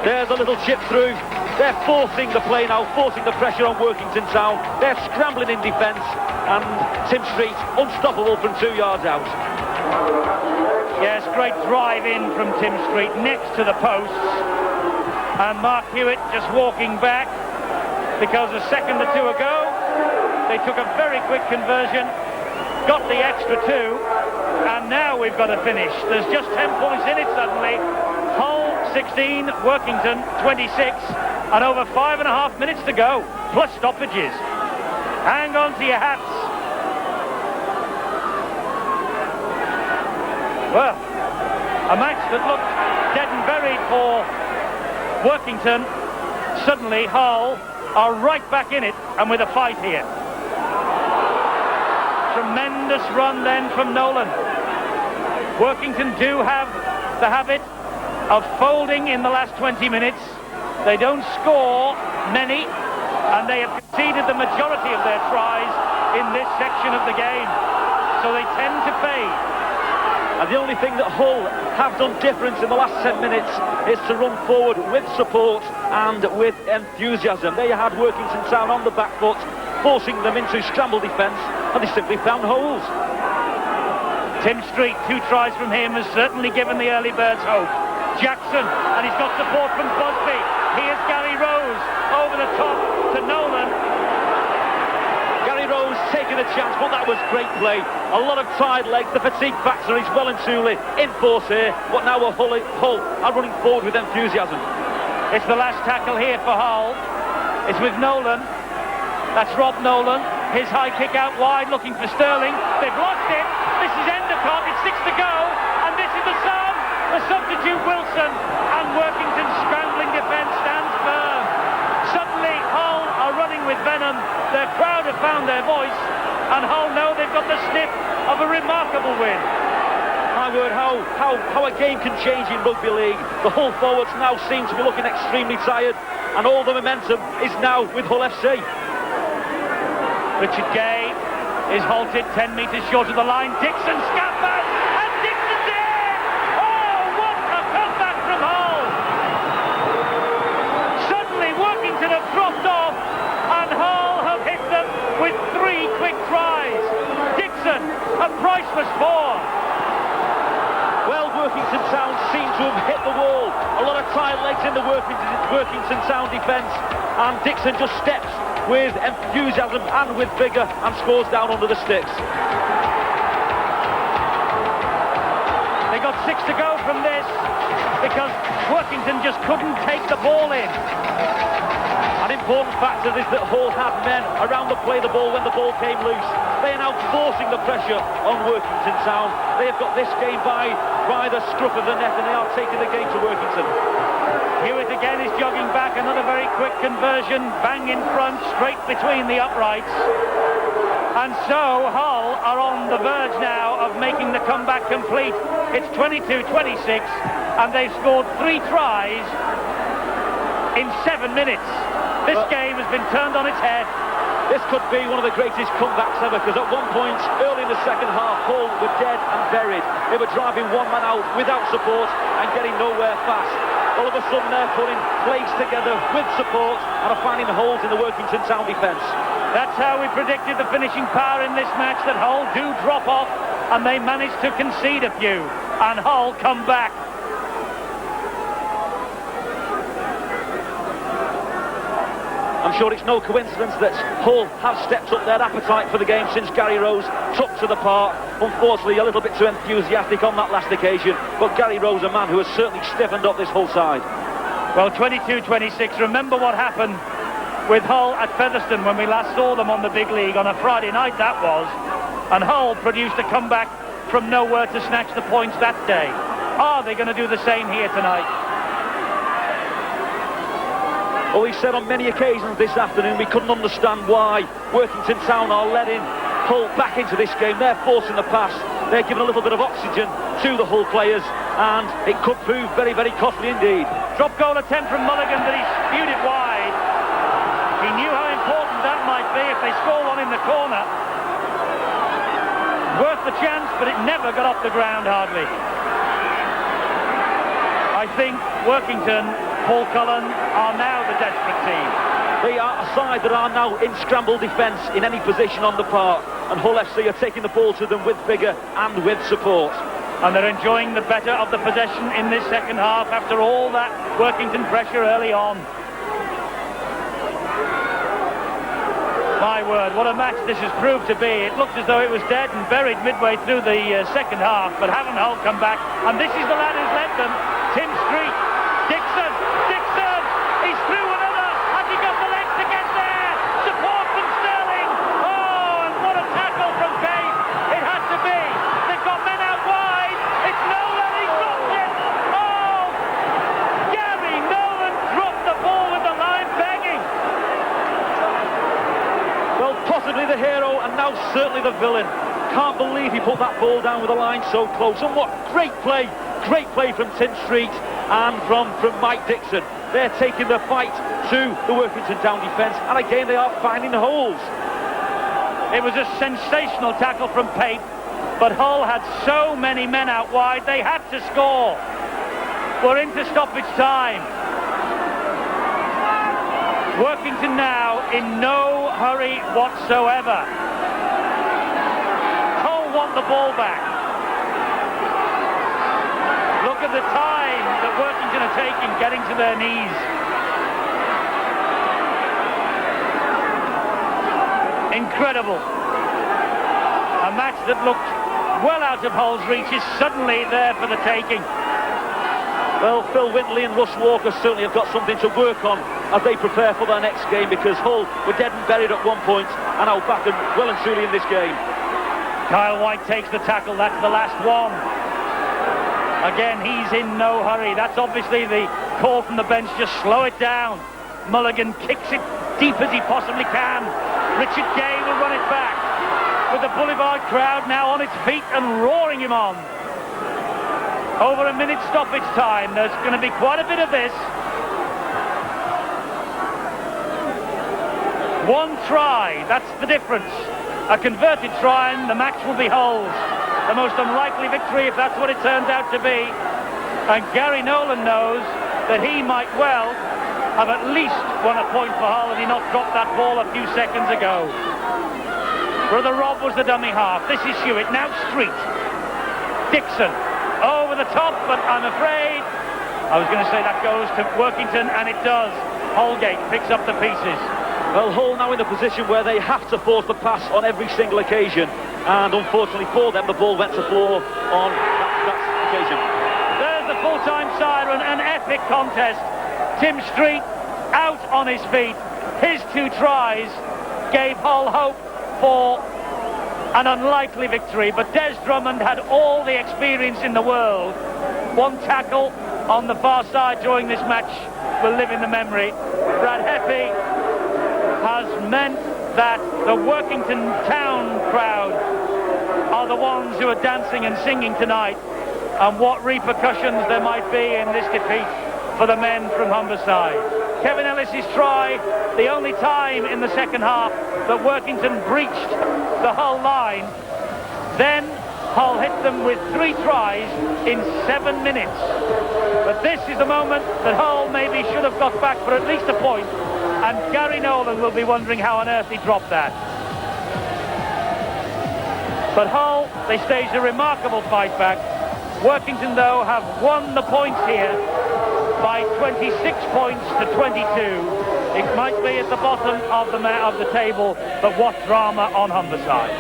There's a little chip through. They're forcing the play now, forcing the pressure on Workington Town. They're scrambling in defence, and Tim Street unstoppable from 2 yards out. Yes, great drive in from Tim Street next to the posts. And Mark Hewitt just walking back because a second or two ago they took a very quick conversion, got the extra two, and now we've got a finish. There's just 10 points in it suddenly. Hull 16, Workington 26, and over 5.5 minutes to go, plus stoppages. Hang on to your hats. Well, a match that looked dead and buried for Workington. Suddenly Hull are right back in it and with a fight here. Tremendous run then from Nolan. Workington do have the habit of folding in the last 20 minutes. They don't score many, and they have conceded the majority of their tries in this section of the game. So they tend to fade. And the only thing that Hull have done different in the last 10 minutes is to run forward with support and with enthusiasm. They had Workington Town on the back foot, forcing them into scramble defence, and they simply found holes. Tim Street, 2 tries from him, has certainly given the early birds hope. Jackson, and he's got support from Busby. Here's Gary Rose over the top to Nolan. Gary Rose taking a chance, but that was great play. A lot of tired legs. The fatigue factor is well and truly in force here, but now Hull are running forward with enthusiasm. It's the last tackle here for Hull. It's with Nolan. That's Rob Nolan. His high kick out wide, looking for Sterling. They've lost it. This is Endicott. It's 6 to go. And this is the sub. The substitute Wilson. And Workington's scrambling defence stands firm. Suddenly, Hull are running with venom. Their crowd have found their voice. And Hull know they've got the sniff of a remarkable win. My word, how a game can change in rugby league. The Hull forwards now seem to be looking extremely tired, and all the momentum is now with Hull FC. Richard Gay is halted 10 metres short of the line. Dixon scampers, and Dixon's in! Oh, what a comeback from Hull! Suddenly Workington have dropped off, and Hull have hit them with 3 quick tries. Dixon, a priceless 4. Well, Workington Town seem to have hit the wall. A lot of tired legs in the Workington Town defence, and Dixon just steps with enthusiasm and with vigour and scores down under the sticks. They got 6 to go from this because Workington just couldn't take the ball in. An important factor is that Hull had men around the play the ball when the ball came loose. They are now forcing the pressure on Workington Town. They have got this game by the scruff of the neck, and they are taking the game to Workington. Hewitt again is jogging back, another very quick conversion, bang in front, straight between the uprights. And so Hull are on the verge now of making the comeback complete. It's 22-26, and they've scored 3 tries in 7 minutes. This game has been turned on its head. This could be one of the greatest comebacks ever, because at one point early in the second half, Hull were dead and buried. They were driving one man out without support and getting nowhere fast. All of a sudden they're putting plays together with support and are finding holes in the Workington Town defence. That's how we predicted the finishing power in this match, that Hull do drop off, and they managed to concede a few, and Hull come back. I'm sure it's no coincidence that Hull have stepped up their appetite for the game since Gary Rose took to the park. Unfortunately, a little bit too enthusiastic on that last occasion, but Gary Rose, a man who has certainly stiffened up this Hull side. Well, 22-26, remember what happened with Hull at Featherstone when we last saw them on the big league on a Friday night, that was, and Hull produced a comeback from nowhere to snatch the points that day. Are they going to do the same here tonight? Well, he said on many occasions this afternoon we couldn't understand why Workington Town are letting Hull back into this game. They're forcing the pass. They're giving a little bit of oxygen to the Hull players, and it could prove very, very costly indeed. Drop goal attempt from Mulligan, but he spewed it wide. He knew how important that might be if they score one in the corner. Worth the chance, but it never got off the ground hardly. I think Workington, Paul Cullen, are now the desperate team. They are a side that are now in scramble defence in any position on the park, and Hull FC are taking the ball to them with vigour and with support. And they're enjoying the better of the possession in this second half after all that Workington pressure early on. My word, what a match this has proved to be. It looked as though it was dead and buried midway through the second half, but haven't Hull come back? And this is the lad who's led them, Tim Street. Dixon, he's through another. Has he got the legs to get there? Support from Sterling. Oh, and what a tackle from Cave. It had to be. They've got men out wide. It's Nolan, he dropped it. Oh, Gary Nolan dropped the ball with the line begging. Well, possibly the hero, and now certainly the villain. Can't believe he put that ball down with the line so close. And what great play from Tim Street and from Mike Dixon. They're taking the fight to the Workington Town defence, and again they are finding holes. It was a sensational tackle from Pape, but Hull had so many men out wide, they had to score. We're into stoppage time. Workington now in no hurry whatsoever. Hull want the ball back. Look at the time that Workington are taking getting to their knees. Incredible. A match that looked well out of Hull's reach is suddenly there for the taking. Well, Phil Wintley and Russ Walker certainly have got something to work on as they prepare for their next game, because Hull were dead and buried at one point and now back and well and truly in this game. Kyle White takes the tackle. That's the last one. Again, he's in no hurry. That's obviously the call from the bench. Just slow it down. Mulligan kicks it deep as he possibly can. Richard Gay will run it back, with the Boulevard crowd now on its feet and roaring him on. Over a minute stoppage time. There's going to be quite a bit of this. One try, that's the difference. A converted try and the match will be Hull's. The most unlikely victory, if that's what it turns out to be. And Gary Nolan knows that he might well have at least won a point for Hull and he not dropped that ball a few seconds ago. Brother Rob was the dummy half. This is Hewitt, now Street. Dixon, over the top, but I'm afraid, I was going to say that goes to Workington, and it does. Holgate picks up the pieces. Well, Hull now in the position where they have to force the pass on every single occasion, and unfortunately for them, the ball went to floor on that occasion. There's the full-time siren, an epic contest. Tim Street out on his feet. His 2 tries gave Hull hope for an unlikely victory, but Des Drummond had all the experience in the world. One tackle on the far side during this match will live in the memory. Brad Heffy has meant that the Workington town crowd are the ones who are dancing and singing tonight, and what repercussions there might be in this defeat for the men from Humberside. Kevin Ellis's try, the only time in the second half that Workington breached the Hull line. Then Hull hit them with 3 tries in 7 minutes. But this is the moment that Hull maybe should have got back for at least a point, and Gary Nolan will be wondering how on earth he dropped that. But Hull, they staged a remarkable fight back. Workington, though, have won the points here by 26 points to 22. It might be at the bottom of the table, but what drama on Humberside.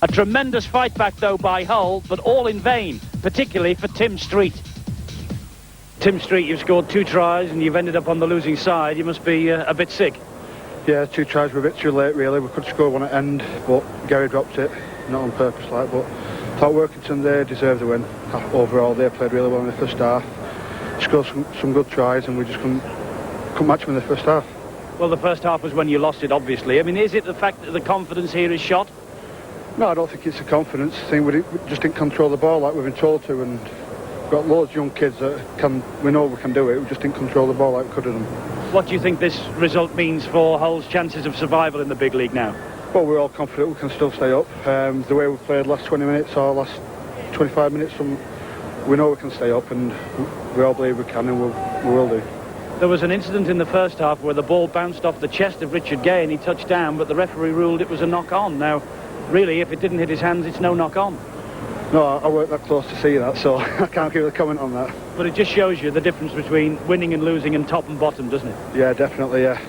A tremendous fight back, though, by Hull, but all in vain, particularly for Tim Street. Tim Street, you've scored 2 tries and you've ended up on the losing side. You must be a bit sick. Yeah, 2 tries were a bit too late, really. We could score one at end, but Gary dropped it. Not on purpose, like, but I thought Workington, they deserved the win. Overall, they played really well in the first half. Scored some good tries, and we just couldn't match them in the first half. Well, the first half was when you lost it, obviously. I mean, is it the fact that the confidence here is shot? No, I don't think it's a confidence thing. We just didn't control the ball like we've been told to, and we've got loads of young kids that we know we can do it. We just didn't control the ball like we could have done. What do you think this result means for Hull's chances of survival in the big league now? Well, we're all confident we can still stay up. The way we played last 20 minutes or last 25 minutes, we know we can stay up, and we all believe we can, and we will do. There was an incident in the first half where the ball bounced off the chest of Richard Gay and he touched down, but the referee ruled it was a knock-on. Now, really, if it didn't hit his hands, it's no knock-on. No, I weren't that close to see that, so I can't give a comment on that. But it just shows you the difference between winning and losing and top and bottom, doesn't it? Yeah, definitely, yeah.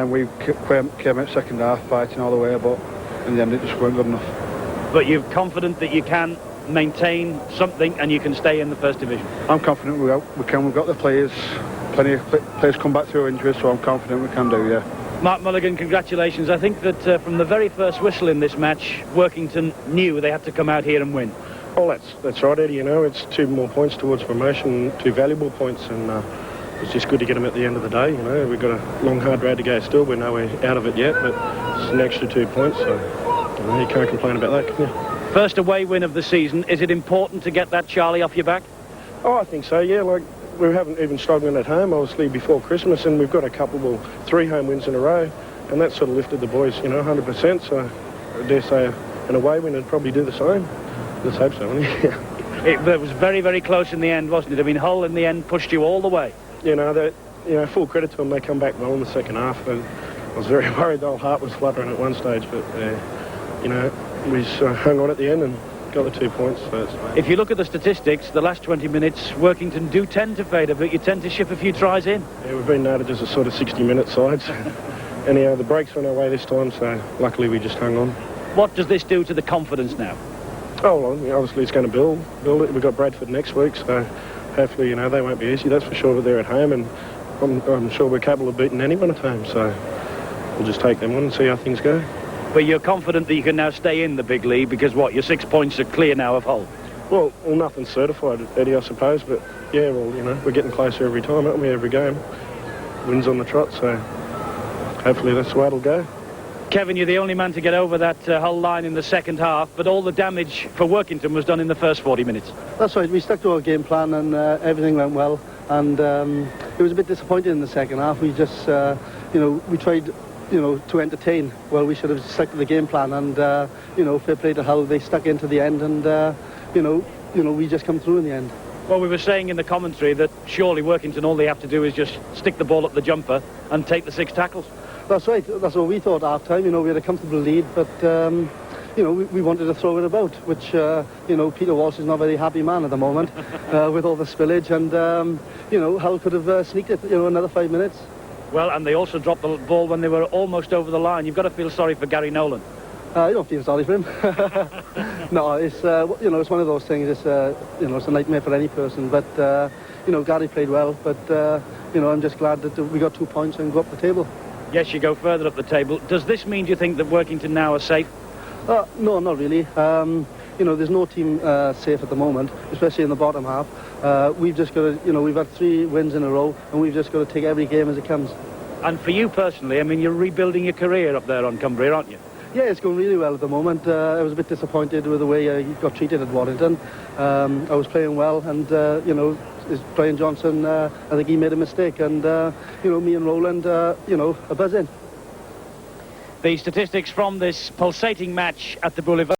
We came out second half fighting all the way, but in the end it just weren't good enough. But you're confident that you can maintain something and you can stay in the first division? I'm confident we can. We've got the players. Plenty of players come back through injuries, so I'm confident we can do, yeah. Mark Mulligan, congratulations. I think that from the very first whistle in this match, Workington knew they had to come out here and win. Well, that's right, Eddie. You know, it's 2 more points towards promotion, 2 valuable points, and it's just good to get them at the end of the day. You know, we've got a long, hard road to go still. We're nowhere out of it yet, but it's an extra 2 points, so you can't complain about that, can you? First away win of the season. Is it important to get that Charlie off your back? Oh, I think so, yeah. Like, we haven't even struggling at home, obviously, before Christmas, and we've got a couple, well, 3 home wins in a row, and that sort of lifted the boys, you know, 100%, so I dare say an away win would probably do the same. Let's hope so, It was very, very close in the end, wasn't it? I mean, Hull in the end pushed you all the way. Full credit to them, they come back well in the second half, and I was very worried the whole heart was fluttering at one stage, but, we just hung on at the end and got the 2 points. So if you look at the statistics, the last 20 minutes, Workington do tend to fade a bit. You tend to ship a few tries in. Yeah, we've been noted as a sort of 60-minute side. So. Anyhow, the breaks went our way this time, so luckily we just hung on. What does this do to the confidence now? Oh, well, obviously it's going to build it. We've got Bradford next week, so hopefully, you know, they won't be easy, that's for sure, but they're at home, and I'm sure we're capable of beating anyone at home, so we'll just take them on and see how things go. But you're confident that you can now stay in the big league because, what, your 6 points are clear now of Hull? Well, nothing's certified, Eddie, I suppose, but yeah, well, you know, we're getting closer every time, aren't we, every game. Wins on the trot, so hopefully that's the way it'll go. Kevin, you're the only man to get over that Hull line in the second half, but all the damage for Workington was done in the first 40 minutes. That's right, we stuck to our game plan and everything went well, and it was a bit disappointing in the second half. We just, you know, we tried, you know, to entertain. Well, we should have stuck to the game plan, and, you know, fair play to Hull, they stuck into the end, and, you know, we just come through in the end. Well, we were saying in the commentary that surely Workington, all they have to do is just stick the ball up the jumper and take the 6 tackles. That's right, that's what we thought at half-time. You know, we had a comfortable lead, but, you know, we wanted to throw it about, which, you know, Peter Walsh is not a very happy man at the moment with all the spillage, and, you know, Hull could have sneaked it, you know, another 5 minutes. Well, and they also dropped the ball when they were almost over the line. You've got to feel sorry for Gary Nolan. I don't feel sorry for him. No, it's, you know, it's one of those things, it's, you know, it's a nightmare for any person, but, you know, Gary played well, but, you know, I'm just glad that we got 2 points and go up the table. Yes, you go further up the table. Does this mean, do you think, that Workington now are safe? No, not really. You know, there's no team safe at the moment, especially in the bottom half. We've just got to, you know, we've had 3 wins in a row, and we've just got to take every game as it comes. And for you personally, I mean, you're rebuilding your career up there on Cumbria, aren't you? Yeah, it's going really well at the moment. I was a bit disappointed with the way he got treated at Warrington. I was playing well, and, you know, Brian Johnson, I think he made a mistake, and, you know, me and Roland, you know, are buzzing. The statistics from this pulsating match at the Boulevard.